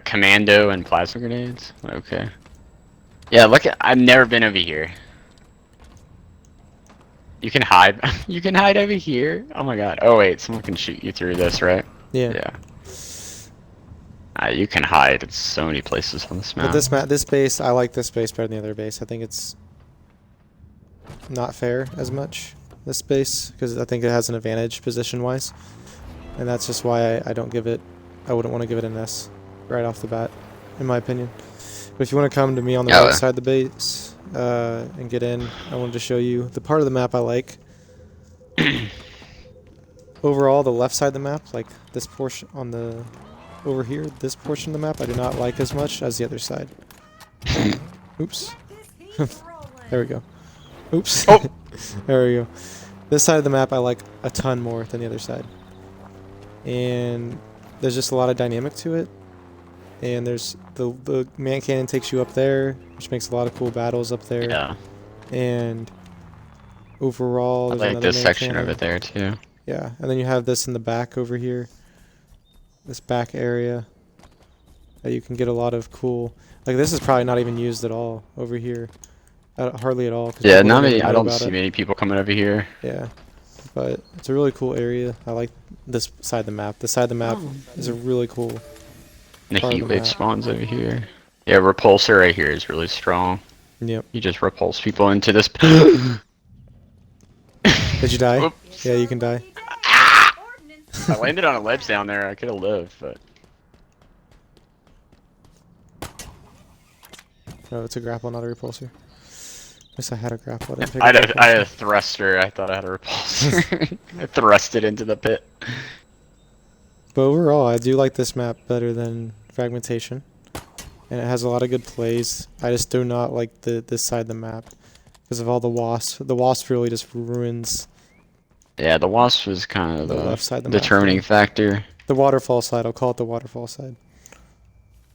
commando and plasma grenades? Okay. Yeah, look at, I've never been over here. You can hide, you can hide over here? Oh my god. Oh wait, someone can shoot you through this, right? Yeah. Yeah. You can hide at so many places on this map. But this base, I like this base better than the other base. I think it's not fair as much, this base, because I think it has an advantage position-wise. And that's just why I don't give it, I wouldn't want to give it an S right off the bat, in my opinion. But if you want to come to me on the right side of the base and get in, I wanted to show you the part of the map I like. Overall, the left side of the map, like this portion on the... over here, this portion of the map, I do not like as much as the other side. Oops. There we go. Oops. Oh. There we go. This side of the map I like a ton more than the other side. And there's just a lot of dynamic to it. And there's the man cannon takes you up there, which makes a lot of cool battles up there. Yeah. And overall, I there's like this section over there too. Yeah, and then you have this in the back over here. This back area that you can get a lot of cool, like this is probably not even used at all over here, hardly at all. Yeah, not many. I don't see many people coming over here. Yeah, but it's a really cool area. I like this side of the map. This side of the map is a really cool. And the heat wave spawns over here. Yeah, repulsor right here is really strong. Yep. You just repulse people into this. Did you die? Oops. Yeah, you can die. I landed on a ledge down there. I could have lived, but. Oh, it's a grapple, not a repulsor. At least I had a grapple. I had a thruster. I thought I had a repulsor. I thrust it into the pit. But overall, I do like this map better than Fragmentation. And it has a lot of good plays. I just do not like this side of the map because of all the wasps. The wasp really just ruins. Yeah, the wasp was kind of the the left side of the determining map, factor. The waterfall side, I'll call it the waterfall side.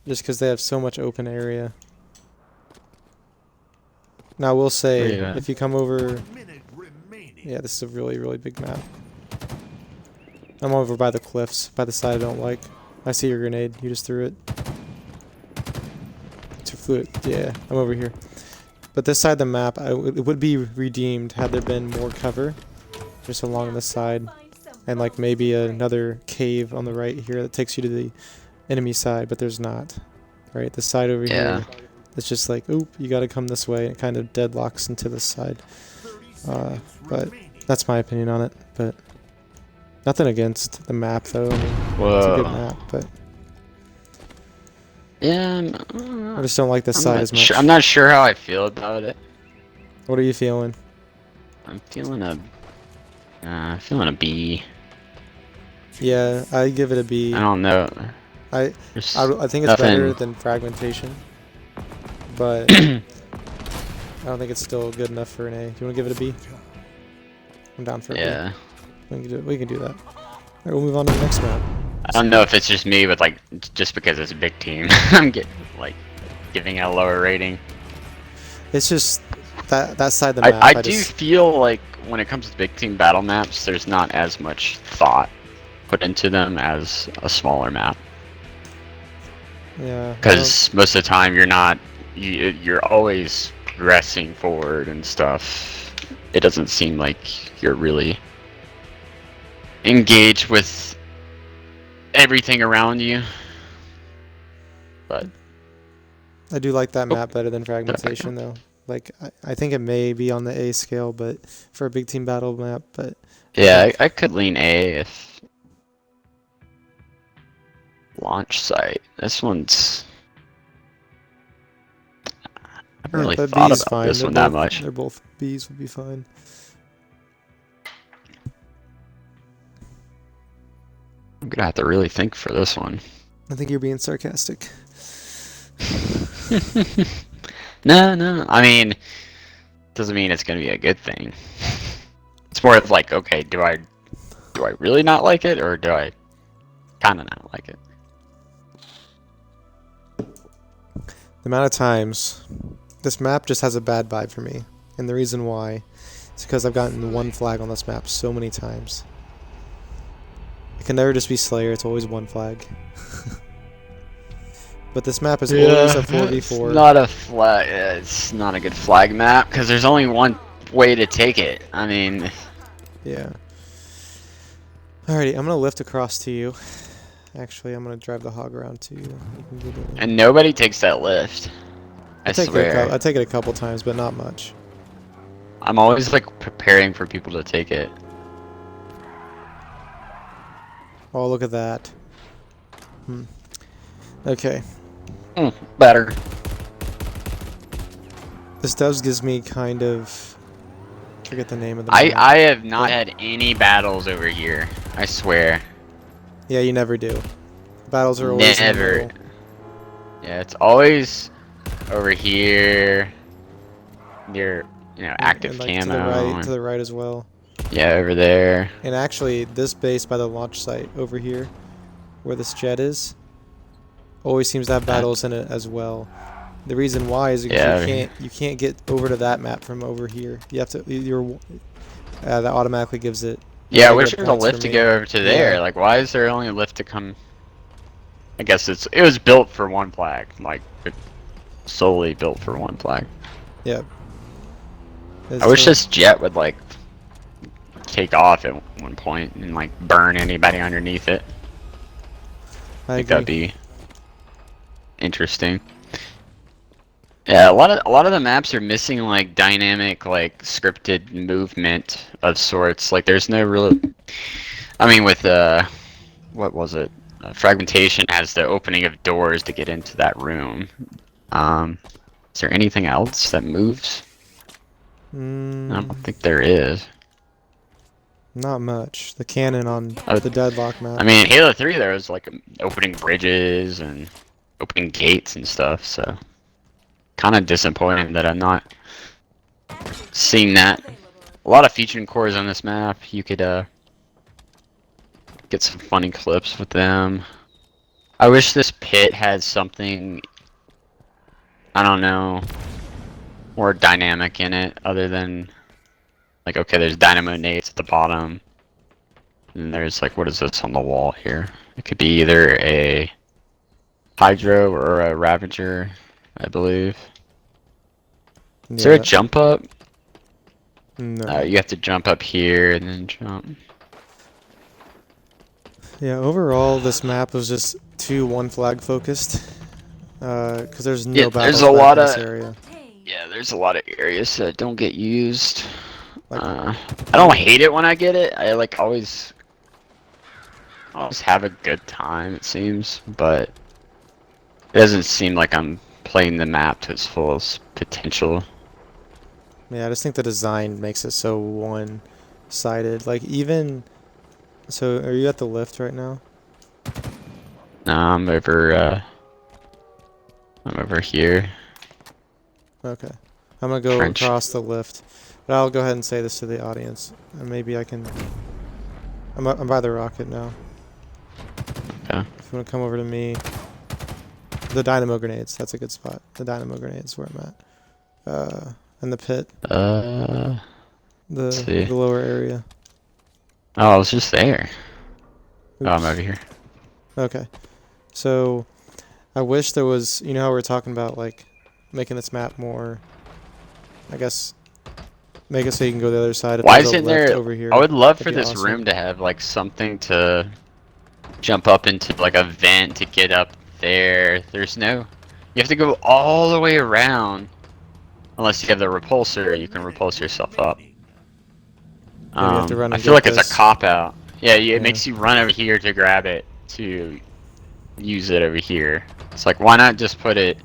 Just because they have so much open area. Now, I will say, if you come over... Yeah, this is a really, really big map. I'm over by the cliffs, by the side I don't like. I see your grenade. You just threw it. Yeah, I'm over here. But this side of the map, it would be redeemed had there been more cover. Just along the side. And like maybe another cave on the right here that takes you to the enemy side, but there's not. Right, the side over here. It's just like, oop, you gotta come this way. It kind of deadlocks into this side. But that's my opinion on it. But nothing against the map, though. I mean, it's a good map, but... Yeah, I just don't like this side as much. I'm not sure how I feel about it. What are you feeling? I'm feeling a B. Yeah, I give it a B. I don't know. I think it's better than Fragmentation, but I don't think it's still good enough for an A. Do you want to give it a B? I'm down for a B. We can do that. Alright, we'll move on to the next map. I don't know if it's just me, but like, just because it's a big team, I'm giving it a lower rating. It's just that side of the map. I do feel like when it comes to big team battle maps, there's not as much thought put into them as a smaller map. Yeah. Because most of the time you're always progressing forward and stuff. It doesn't seem like you're really engaged with everything around you. But I do like that map better than Fragmentation, though. Like, I think it may be on the A scale, but for a big team battle map, but... Yeah, I could lean A if... Launch site. This one's... I haven't really thought about this one that much. They're both Bs would be fine. I'm gonna have to really think for this one. I think you're being sarcastic. No. I mean, doesn't mean it's gonna be a good thing. It's more of like, okay, do I really not like it, or do I kind of not like it? The amount of times this map just has a bad vibe for me, and the reason why is because I've gotten one flag on this map so many times. It can never just be Slayer, it's always one flag. But this map is always a 4v4. It's not a flag. It's not a good flag map because there's only one way to take it. I mean, yeah. Alrighty, I'm gonna lift across to you. Actually, I'm gonna drive the hog around to you. You can get it in. and nobody takes that lift. I swear. I take it a couple times, but not much. I'm always like preparing for people to take it. Oh, look at that. Okay. Better. This does gives me kind of... forget the name of the map. I have not had any battles over here. I swear. Yeah, you never do. Battles are always in the Never. middle. Yeah, it's always over here. Near, active And, like, camo. to the right as well. Yeah, over there. And actually, this base by the launch site over here, where this jet is, always seems to have battles in it as well. The reason why is because you can't get over to that map from over here. You have to that automatically gives it. Yeah, I wish there was a points lift for to me. go over to there. Yeah. Like, why is there only a lift to come? I guess it was built for one flag, like solely built for one flag. Yeah. I wish this jet would like take off at one point and like burn anybody underneath it. I think that'd be interesting. Yeah, a lot of the maps are missing like dynamic, like scripted movement of sorts. Like there's no real. I mean, with what was it? Fragmentation has the opening of doors to get into that room. Is there anything else that moves? I don't think there is. Not much. The cannon on the Deadlock map. I mean, Halo 3 there was like opening bridges and opening gates and stuff, so kind of disappointing that I'm not seeing that. A lot of featuring cores on this map. You could get some funny clips with them. I wish this pit had something, I don't know, more dynamic in it other than like, okay, there's dynamo nades at the bottom. And there's like, what is this on the wall here? It could be either a Hydro or a Ravager, I believe. Yeah. Is there a jump up? No. You have to jump up here and then jump. Yeah, overall, this map was just too one flag focused. Because there's no battles there's a lot in this of area. Yeah, there's a lot of areas that don't get used. Like, I don't hate it when I get it. I like always have a good time, it seems, but it doesn't seem like I'm playing the map to its fullest potential. yeah, I just think the design makes it so one-sided. Like, even... So, are you at the lift right now? No, I'm over here. Okay. I'm gonna go French. across the lift. But I'll go ahead and say this to the audience. And maybe I can... I'm by the rocket now. Okay. If you want to come over to me... The dynamo grenades, that's a good spot. The dynamo grenades where I'm at. And the pit. Let's see. The lower area. Oh, I was just there. Oops. Oh, I'm over here. Okay. So, I wish there was... You know how we were talking about, like, making this map more... I guess... Make it so you can go the other side. If Why there's a isn't lift there... over here, I would love that'd for be this awesome. room to have, like, something to jump up into, like, a vent to get up there. There's no... You have to go all the way around. Unless you have the repulsor, you can repulse yourself up. you have to run I and feel get like it's this. a cop-out. Yeah, it Yeah. makes you run over here to grab it, to use it over here. It's like, why not just put it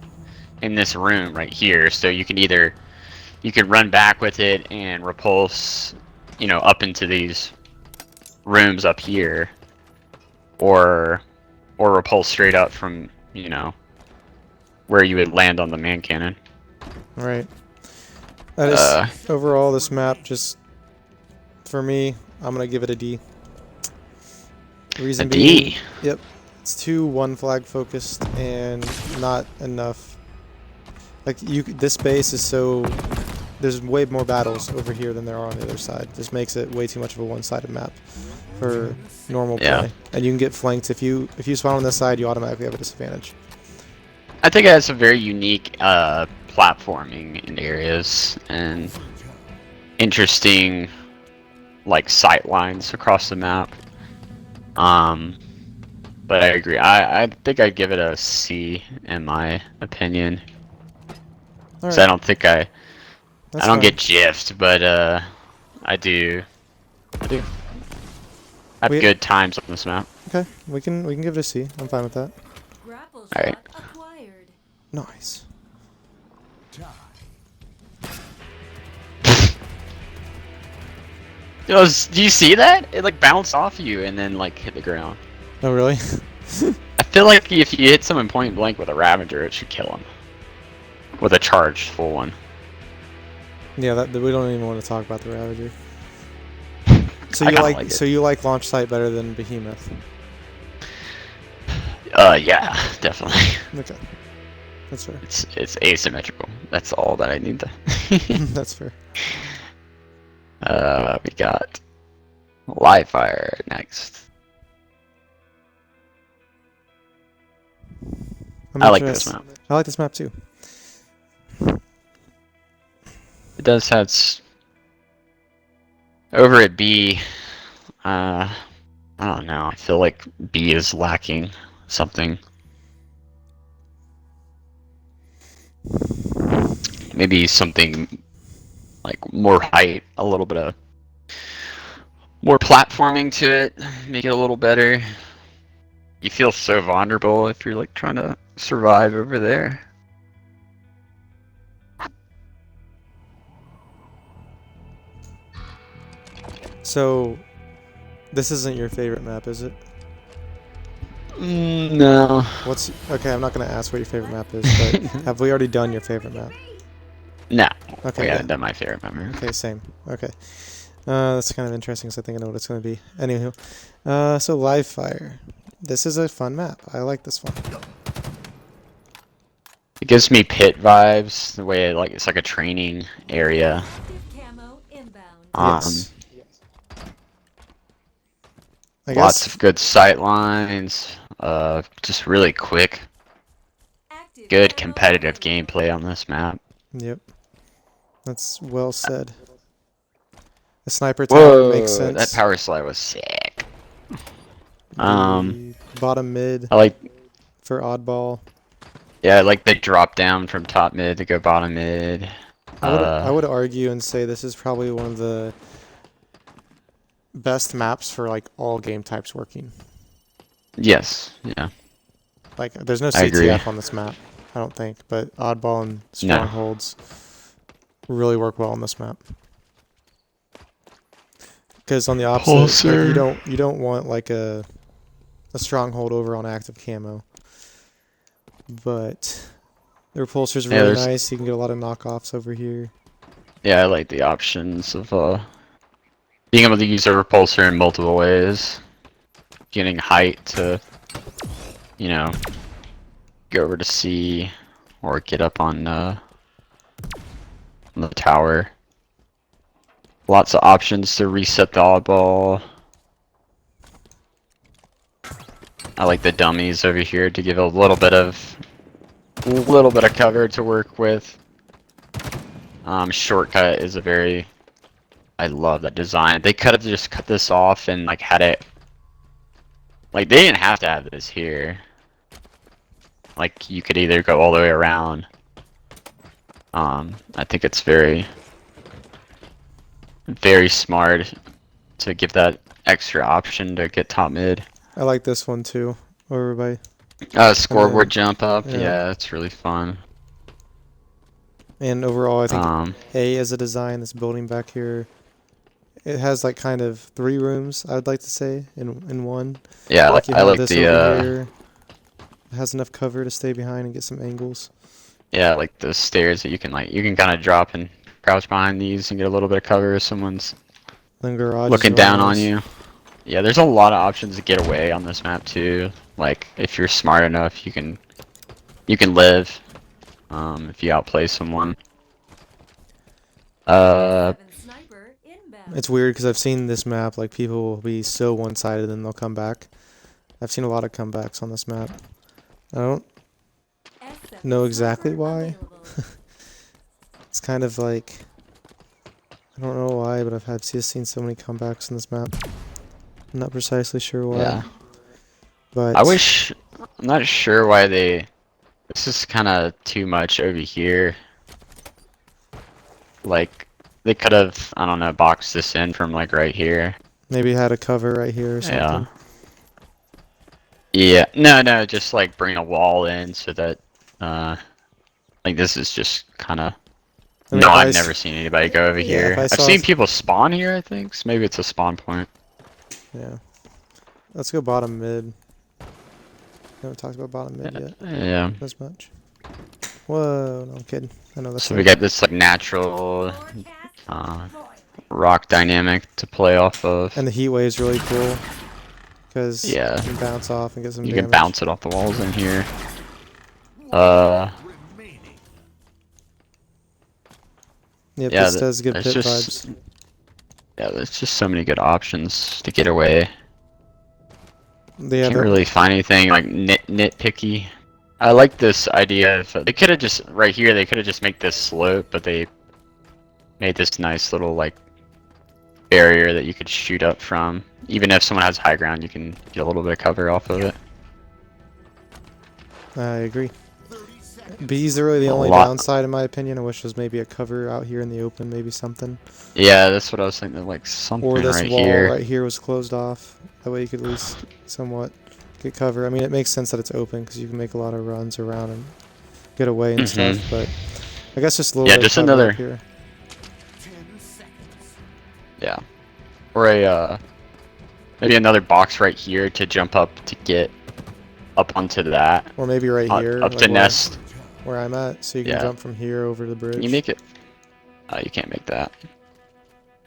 in this room right here, so you can either... You can run back with it and repulse, up into these rooms up here, or repulse straight up from, where you would land on the man cannon. Right. That is overall, this map just For me, I'm gonna give it a D. Reason A being, D. yep, it's too one flag focused and not enough. Like this base is so. There's way more battles over here than there are on the other side. This makes it way too much of a one-sided map for normal play. Yeah. And you can get flanked if you spawn on this side, you automatically have a disadvantage. I think it has a very unique platforming in areas and interesting like sight lines across the map. But I agree. I think I'd give it a C in my opinion. All 'Cause right. I don't think I That's don't fine. get gyffed, but I do have We- good times on this map. Okay, we can give it a C. I'm fine with that. Grapple All right. shot acquired. Nice. Do you see that? It like bounced off you and then like hit the ground. Oh really? I feel like if you hit someone point blank with a Ravager, it should kill him. With a charged full one. Yeah, we don't even want to talk about the Ravager. So I you kinda like, like it. so you like launch site better than Behemoth? Yeah, definitely. Okay, that's fair. It's asymmetrical. That's all that I need to. That's fair. We got Live Fire next. I like this map. I like this map too. It does have over at B. I don't know. I feel like B is lacking something. Maybe something like more height, a little bit of more platforming to it, make it a little better. You feel so vulnerable if you're like trying to survive over there. So, this isn't your favorite map, is it? No. What's okay? I'm not gonna ask what your favorite map is, but have we already done your favorite map? No. Okay. We Yeah. haven't done my favorite member. Okay, same. Okay. That's kind of interesting because I think I know what it's going to be. Anywho, so Live Fire. This is a fun map. I like this one. It gives me pit vibes, the way it's like a training area. Active camo inbound. Yes. I Lots guess of good sight lines. Just really quick. Active Good camo competitive acquired. gameplay on this map. Yep. That's well said. The sniper tower makes sense. That power slide was sick. The bottom mid I like, for oddball. yeah, I like the drop down from top mid to go bottom mid. I would argue and say this is probably one of the best maps for like all game types working. Yes, yeah. Like there's no I agree. CTF on this map, I don't think, but oddball and strongholds really work well on this map. Because on the opposite, like, you don't want like a stronghold over on active camo. But the repulsor's really nice. You can get a lot of knockoffs over here. Yeah, I like the options of being able to use a repulsor in multiple ways. Getting height to, you know, go over to C or get up on the tower. Lots of options to reset the oddball. I like the dummies over here to give a little bit of cover to work with. Shortcut is a very, I love that design. They could have just cut this off and like had it, like they didn't have to have this here. Like you could either go all the way around. I think it's very smart to give that extra option to get top mid. I like this one too. Over by Scoreboard jump up. yeah. Yeah, it's really fun. and overall, I think A as a design, this building back here, it has like kind of 3 rooms. I'd like to say in one. Yeah, Like you I have like this the over here. It has enough cover to stay behind and get some angles. yeah, like the stairs that you can kind of drop and crouch behind these and get a little bit of cover if someone's Then garages looking are down on always- you. Yeah, there's a lot of options to get away on this map too. Like if you're smart enough, you can live. If you outplay someone. 7 sniper inbound. It's weird because I've seen this map, like people will be so one-sided and they'll come back. I've seen a lot of comebacks on this map. I don't S7 know exactly sniper why. available. It's kind of like, I don't know why, but I've seen so many comebacks in this map. I'm not precisely sure why. Yeah. But I'm not sure why this is kind of too much over here. Like, they could have, I don't know, boxed this in from like right here. maybe had a cover right here or something. Yeah. No, just like bring a wall in so that, like this is just kind of. I mean, No, if I I've s- never seen anybody go over Yeah, here. if I I've saw seen s- people spawn here, I think. So maybe it's a spawn point. Yeah. Let's go bottom mid. Haven't talked about bottom mid yet Yeah. as much. Whoa, no, I'm kidding. I know that's So we got this like natural rock dynamic to play off of. And the heat wave's really cool. Because Yeah. you can bounce off and get some You damage. can bounce it off the walls in here. Yep, Yeah, this does give it's pit just- vibes. Yeah, there's just so many good options to get away. Yeah, Can't really find anything like nitpicky. I like this idea of they could have just right here. They could have just made this slope, but they made this nice little like barrier that you could shoot up from. Even if someone has high ground, you can get a little bit of cover off of it. I agree. B's are really the A only lot. downside in my opinion. I wish there was maybe a cover out here in the open, maybe something. Yeah, that's what I was thinking. Like something Or this right wall here. right here was closed off. That way you could at least somewhat get cover. I mean, it makes sense that it's open because you can make a lot of runs around and get away and stuff. But I guess just a little Yeah, bit just of cover another- up here. Yeah. Or a maybe another box right here to jump up to get up onto that. Or maybe right here, Up like to nest. where I'm at, so you can Yeah. jump from here over the bridge. Can you make it? Oh, you can't make that.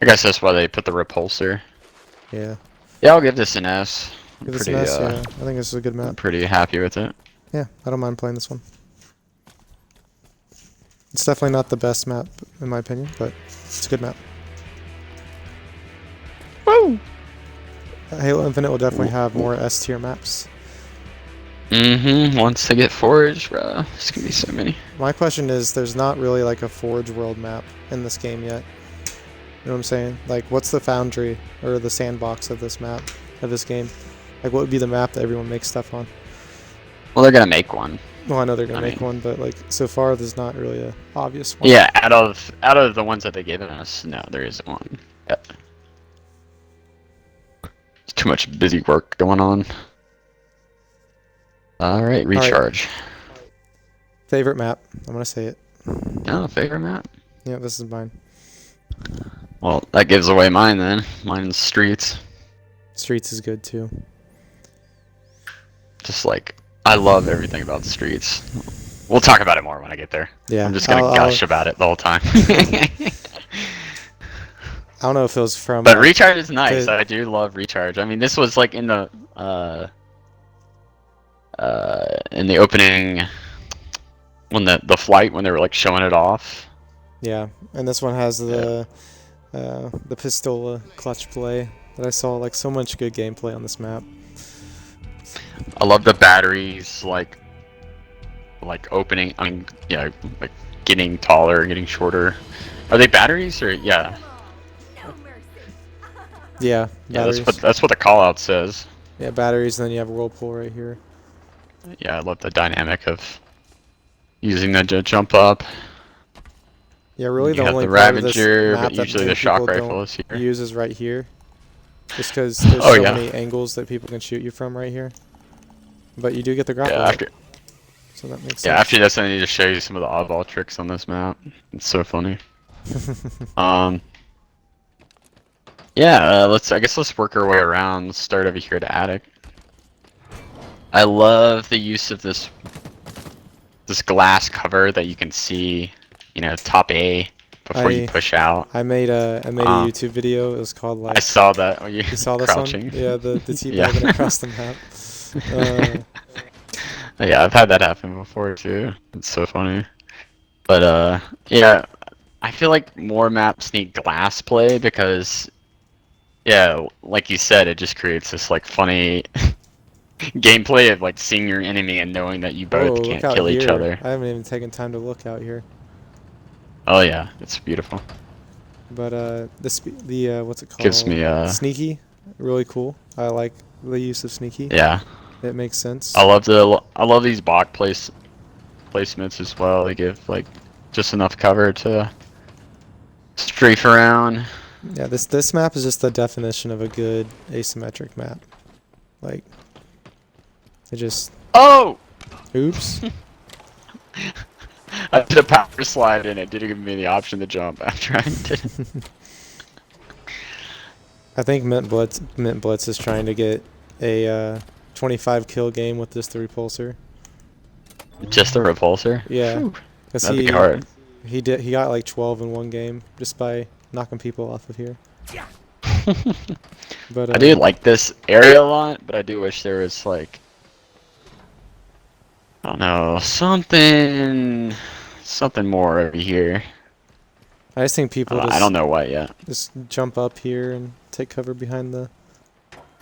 I guess that's why they put the repulsor. Yeah. Yeah, I'll give this an S. I'm Give this pretty, an S, yeah. I think this is a good I'm map. pretty happy with it. Yeah, I don't mind playing this one. It's definitely not the best map, in my opinion, but it's a good map. Woo! Halo Infinite will definitely have more S tier maps. Once they get Forge, bro, there's gonna be so many. My question is, there's not really like a Forge world map in this game yet. You know what I'm saying? Like, what's the foundry or the sandbox of this map, of this game? Like, what would be the map that everyone makes stuff on? Well, they're gonna make one. Well, I know they're gonna I make mean- one, but like, so far there's not really a obvious one. Yeah, out of the ones that they've given us, no, there isn't one. Yet. There's too much busy work going on. Alright, recharge. Favorite map? I'm gonna say it. Oh, favorite map? Yeah, this is mine. Well, that gives away mine then. Mine's Streets. Streets is good too. Just like, I love everything about the Streets. We'll talk about it more when I get there. Yeah, I'm just gonna gush about it the whole time. I don't know if it was from. But recharge is nice. the- I do love recharge. I mean, this was like in the opening when the flight when they were like showing it off. Yeah, and this one has the pistola clutch play that I saw like so much good gameplay on this map. I love the batteries like opening. I mean, yeah, like getting taller, getting shorter. Are they batteries or yeah? No mercy. Yeah, Yeah, batteries. that's what the call out says. Yeah, batteries, and then you have whirlpool right here. Yeah, I love the dynamic of using the jump up. Yeah, really You the have only the part of this Ravager, map but that usually many the shock people rifle don't is here. use is right here. Just because there's Oh, so yeah. many angles that people can shoot you from right here. But you do get the grapple, Yeah, after so that makes yeah sense. after this, I need to show you some of the oddball tricks on this map. It's so funny. Yeah, I guess let's work our way around. Let's start over here to attic. I love the use of this glass cover that you can see, you know, top A before you push out. I made a YouTube video. It was called I like saw that. When you saw this crouching. one? Yeah, the Yeah. teabagging across the map. Yeah, I've had that happen before too. It's so funny. But yeah, I feel like more maps need glass play because, yeah, like you said, it just creates this like funny gameplay of like seeing your enemy and knowing that you both Whoa, look can't out kill here. each other. I haven't even taken time to look out here. Oh yeah, it's beautiful. But what's it called? Gives me Sneaky, really cool. I like the use of sneaky. yeah. It makes sense. I love these block placements as well. They give like just enough cover to strafe around. Yeah, this map is just the definition of a good asymmetric map. Like, it just. Oh! Oops. I did a power slide and it didn't give me the option to jump after I did it. I think Mint Blitz is trying to get a 25 kill game with just the repulsor. Just the repulsor? Yeah, because That'd be hard. he got like 12 in one game just by knocking people off of here. But I do like this area a lot, but I do wish there was like, I don't know, something more over here. I just think people I don't know why yet. just jump up here and take cover behind the.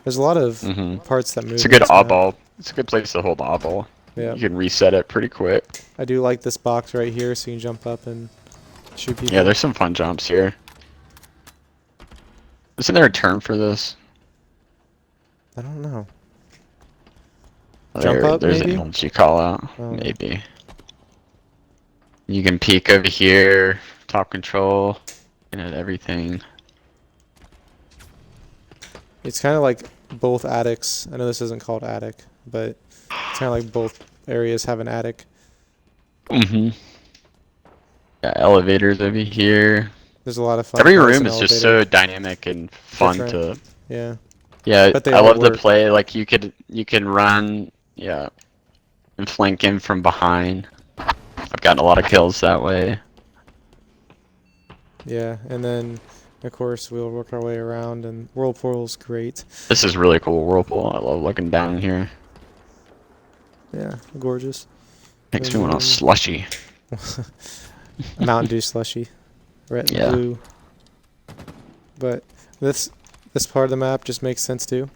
There's a lot of parts that move. It's a good in this map. oddball. It's a good place to hold the oddball. Yeah, You can reset it pretty quick. I do like this box right here, so you can jump up and shoot people. Yeah, there's some fun jumps here. Isn't there a term for this? I don't know. Oh, Jump up, there's maybe? an ones you call out. Oh. Maybe. You can peek over here, top control, and at everything. It's kind of like both attics. I know this isn't called attic, but it's kind of like both areas have an attic. Mm-hmm. Yeah, elevators over here. There's a lot of fun. Every parts room in is just elevator. so dynamic and fun Different. to. Yeah. Yeah, But they I all love the work. play. Like you can run, yeah, and flank in from behind. I've gotten a lot of kills that way. Yeah, and then of course we'll work our way around, and Whirlpool's great. This is really cool, Whirlpool. I love looking down here. Yeah, gorgeous. Makes me want a slushy. A Mountain Dew slushy, red and Yeah. blue. But this part of the map just makes sense too.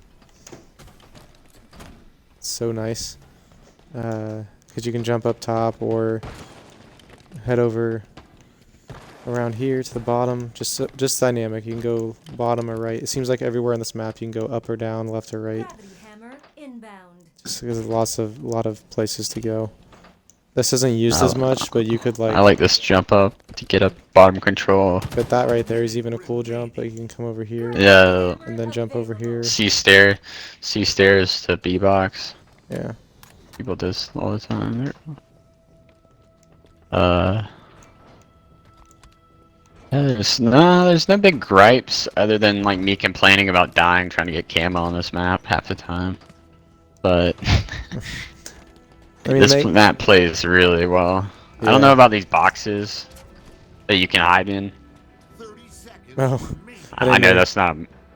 It's so nice, because you can jump up top or head over around here to the bottom. Just dynamic. You can go bottom or right. It seems like everywhere on this map you can go up or down, left or right. Gravity hammer inbound. Just because there's a lot of places to go. This isn't used as much, but you could like. I like this jump up to get up bottom control. But that right there is even a cool jump. Like you can come over here Yeah, and then jump over here. C stairs to B box. Yeah. People do this all the time. Yeah, there's no big gripes other than like me complaining about dying trying to get camo on this map half the time. But I mean, this map plays really well. I don't know about these boxes that you can hide in. Oh, I know that's not.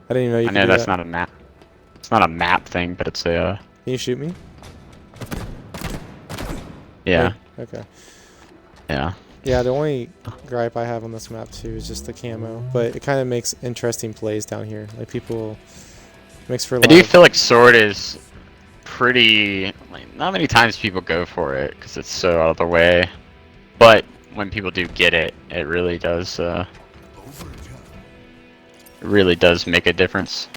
I didn't even know you I could know do that's that. not a map. It's not a map thing, but it's a. Can you shoot me? Yeah. Oh, okay. Yeah. Yeah, the only gripe I have on this map too is just the camo, but it kind of makes interesting plays down here. Like people makes for a I lot do of. feel like sword is pretty. Like, not many times people go for it because it's so out of the way, but when people do get it, it really does. It really does make a difference.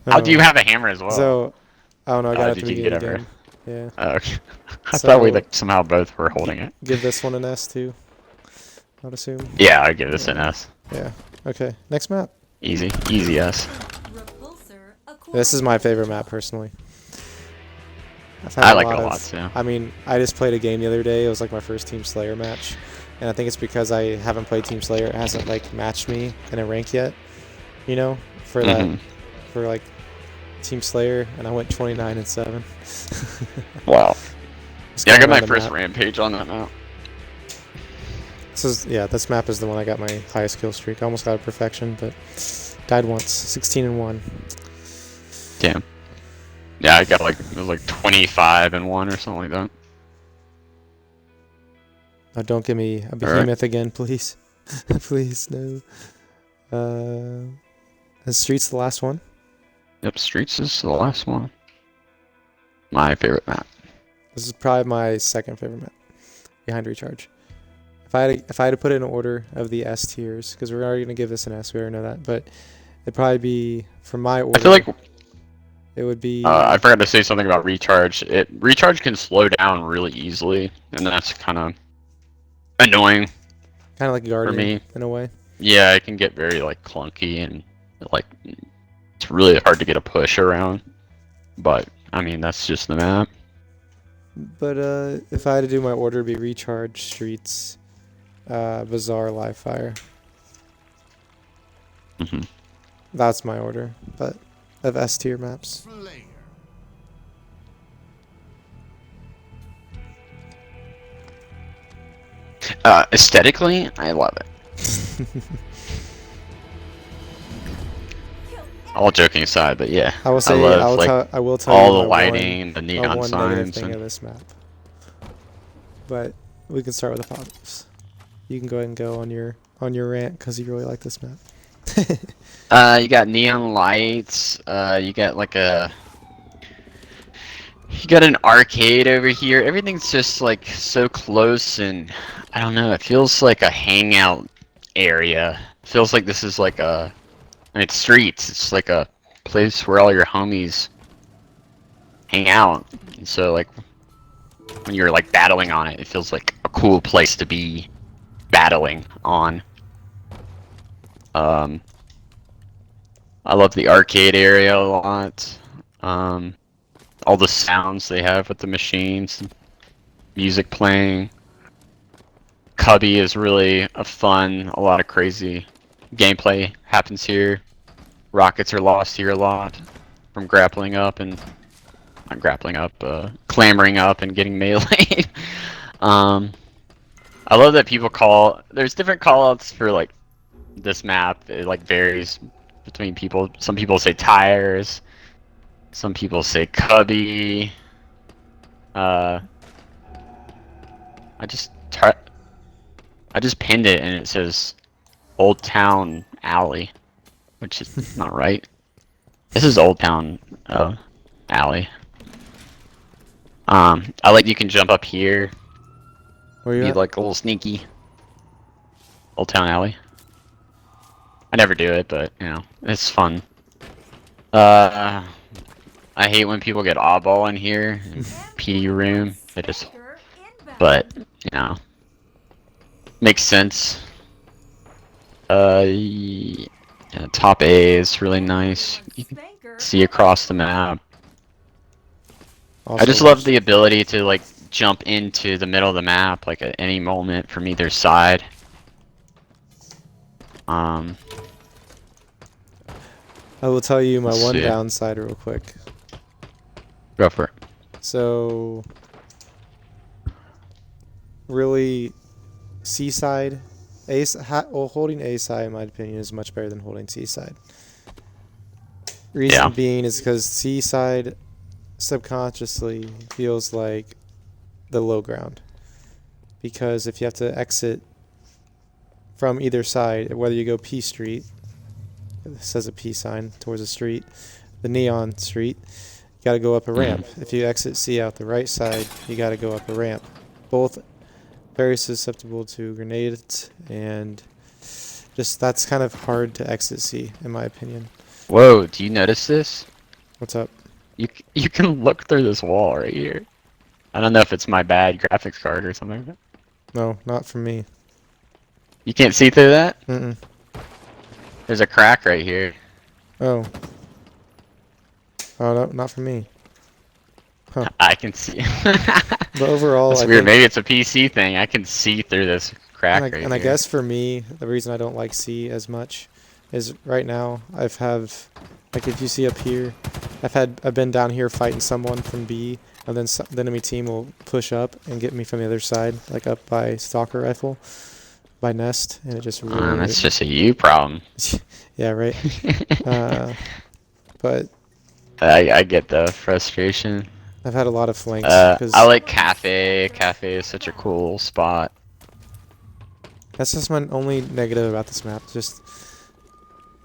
How do you have a hammer as well? So, I don't know. I got did to you the get over? again. Yeah. Oh, okay. I thought we So- like somehow both were holding it. Give this one an S too. I'd assume. Yeah, I'd give this an S. Yeah. Okay. Next map. Easy S. Repulsor acquired. This is my favorite map personally. I've had I like it a of- lot too. I mean, I just played a game the other day. It was like my first Team Slayer match, and I think it's because I haven't played Team Slayer. It hasn't like matched me in a rank yet. You know, for that, for like Team Slayer, and I went 29-7. Wow. Yeah, I got going my on the first map. rampage on that map. This map is the one I got my highest kill streak. I almost got a perfection, but died once. 16-1. Damn. Yeah, I got like, it was like 25-1 or something like that. Oh, don't give me a behemoth again, please. Please, no. Is Streets the last one? Yep, Streets is the last one. My favorite map. This is probably my second favorite map, behind Recharge. If I had to put it in order of the S tiers, because we're already gonna give this an S, we already know that, but it'd probably be from my order. I feel like it would be. I forgot to say something about Recharge. Recharge can slow down really easily, and that's kind of annoying Kind of like Guardian for me. in a way. Yeah, it can get very like clunky and like it's really hard to get a push around. But I mean, that's just the map. But if I had to do my order, it'd be Recharge, Streets, Bazaar, Live Fire. Hmm. That's my order, but of S tier maps. Aesthetically, I love it. All joking aside, but yeah, I will say, love I will tell all you the my lighting, the my neon one negative signs, thing and of this map. But we can start with the positives. You can go ahead and go on your rant because you really like this map. you got neon lights. You got like you got an arcade over here. Everything's just like so close, and I don't know. It feels like a hangout area. It feels like this is like it's streets. It's like a place where all your homies hang out. And so like when you're like battling on it, it feels like a cool place to be battling on. I love the arcade area a lot. All the sounds they have with the machines, music playing. Cubby is really a lot of crazy gameplay happens here. Rockets are lost here a lot from grappling up and not grappling up, clambering up and getting melee. I love that there's different callouts for like this map. It like varies between people. Some people say tires. Some people say cubby. I just pinned it and it says Old Town Alley, which is not right. This is Old Town Alley. I like you can jump up here. Where you Be at? like a little sneaky. Old Town Alley. I never do it, but you know, it's fun. I hate when people get oddball in here. PD room. But you know, makes sense. Yeah, top A is really nice. You can see across the map. I just love the ability to like jump into the middle of the map like at any moment from either side. I will tell you my Let's one see. downside real quick. Go for it. So, really, C side, holding A side, in my opinion, is much better than holding C side. Reason being is because C side subconsciously feels like the low ground. Because if you have to exit from either side, whether you go P Street, it says a P sign towards the street, the neon street, you got to go up a ramp. If you exit C out the right side, you got to go up a ramp. Both very susceptible to grenades, and just that's kind of hard to exit C, in my opinion. Whoa, do you notice this? What's up? You can look through this wall right here. I don't know if it's my bad graphics card or something. No, not from me. You can't see through that? Mm-mm. There's a crack right here. Oh. Oh, no, not for me. Huh. I can see. But overall, That's I weird. think, Maybe it's a PC thing. I can see through this crack right and I here. guess for me, the reason I don't like C as much is right now like if you see up here, I've been down here fighting someone from B, and then the enemy team will push up and get me from the other side, like up by Stalker Rifle, by Nest, and it just really. That's just a you problem. Yeah, right. But I get the frustration. I've had a lot of flanks. I like Cafe. Cafe is such a cool spot. That's just my only negative about this map. Just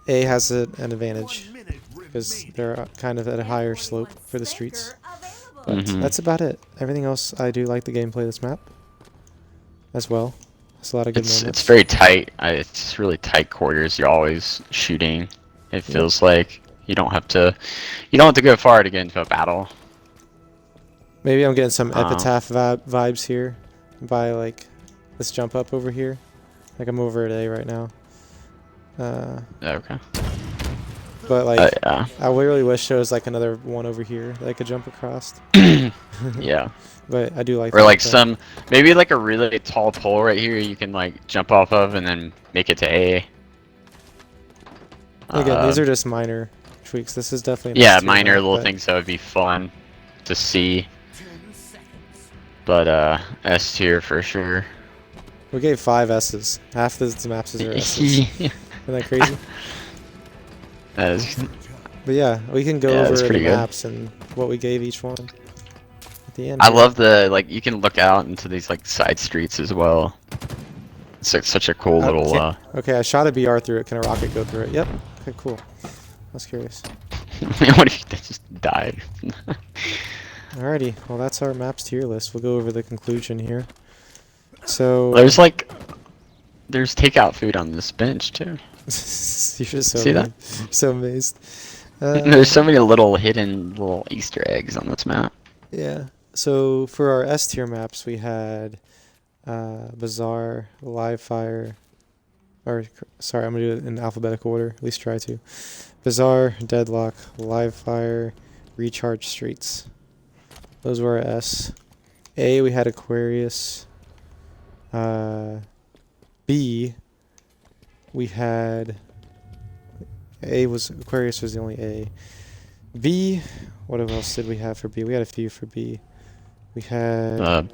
A has an advantage because they're kind of at a higher slope for the streets. But that's about it. Everything else, I do like the gameplay of this map as well. There's a lot of good moments. It's very tight. It's really tight quarters. You're always shooting. It feels like you don't have to go far to get into a battle. Maybe I'm getting some Epitaph vibes here by like this jump up over here. Like I'm over at A right now. Okay. But like, yeah. I really wish there was like another one over here that I could jump across. Yeah. But I do like. Or like maybe like a really tall pole right here you can like jump off of and then make it to A. Again, these are just minor tweaks. This is definitely. Minor little things that would be fun to see. But S tier for sure. We gave 5 S's. Half the maps are S's. Isn't that crazy? That is. But yeah, we can go over the maps and what we gave each one at the end. I love the you can look out into these like side streets as well. It's like such a cool little. Okay, I shot a BR through it. Can a rocket go through it? Yep. Okay, cool. I was curious. What if they just died? Alrighty, well that's our maps tier list. We'll go over the conclusion here. So there's takeout food on this bench too. You're just See that? So amazed. There's so many hidden little Easter eggs on this map. Yeah. So for our S tier maps, we had Bazaar, Live Fire, or sorry, I'm gonna do it in alphabetical order. At least try to. Bazaar, Deadlock, Live Fire, Recharge Streets. Those were our S. A, we had Aquarius. B, we had Aquarius was the only A. B, what else did we have for B? We had a few for B. We had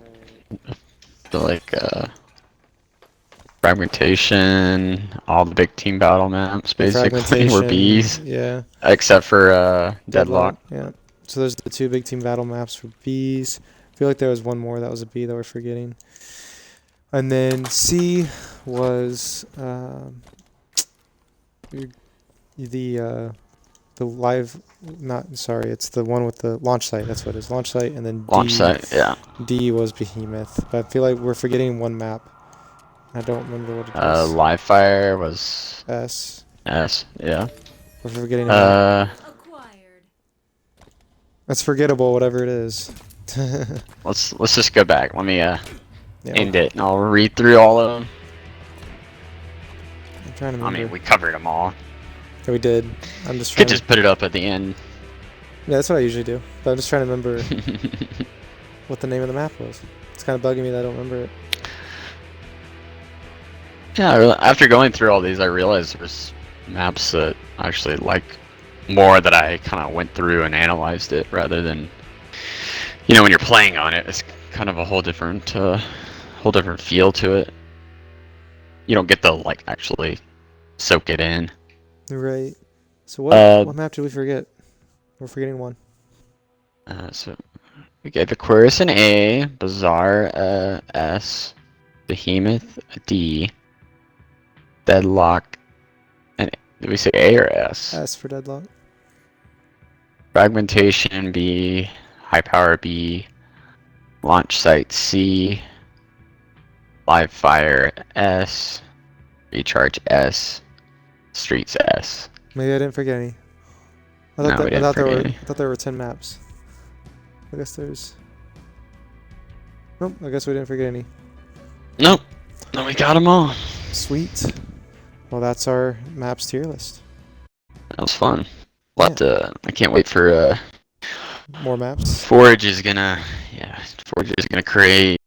Fragmentation, all the big team battle maps basically were B's. Yeah. Except for Deadlock. Yeah. So those are the 2 big team battle maps for B's. I feel like there was one more that was a B that we're forgetting. And then C was the live, it's the one with the launch site. That's what it is, launch site. And then launch site, yeah. D was Behemoth. But I feel like we're forgetting one map. I don't remember what it is. Live fire was S. S, yeah. We're forgetting. Acquired. That's forgettable, whatever it is. Let's just go back. Let me end it, and I'll read through all of them. I'm trying to remember. I mean, we covered them all. Yeah, we did. I'm just trying. Could just put it up at the end. Yeah, that's what I usually do. But I'm just trying to remember what the name of the map was. It's kind of bugging me that I don't remember it. Yeah, after going through all these, I realized there's maps that I actually like more, that I kind of went through and analyzed it, rather than, when you're playing on it, it's kind of a whole different feel to it. You don't get to actually soak it in. Right. So what map did we forget? We're forgetting one. So we gave Aquarius an A, Bazaar S, Behemoth a D, Deadlock and did we say A or S? S for Deadlock. Fragmentation B, Highpower B, Launch Site C, Live Fire S, Recharge S, Streets S. Maybe I didn't forget any. I thought there were 10 maps. I guess there's. Nope. I guess we didn't forget any. Nope. No, we got them all. Sweet. Well, that's our maps tier list. That was fun. I can't wait for more maps. Forge is gonna create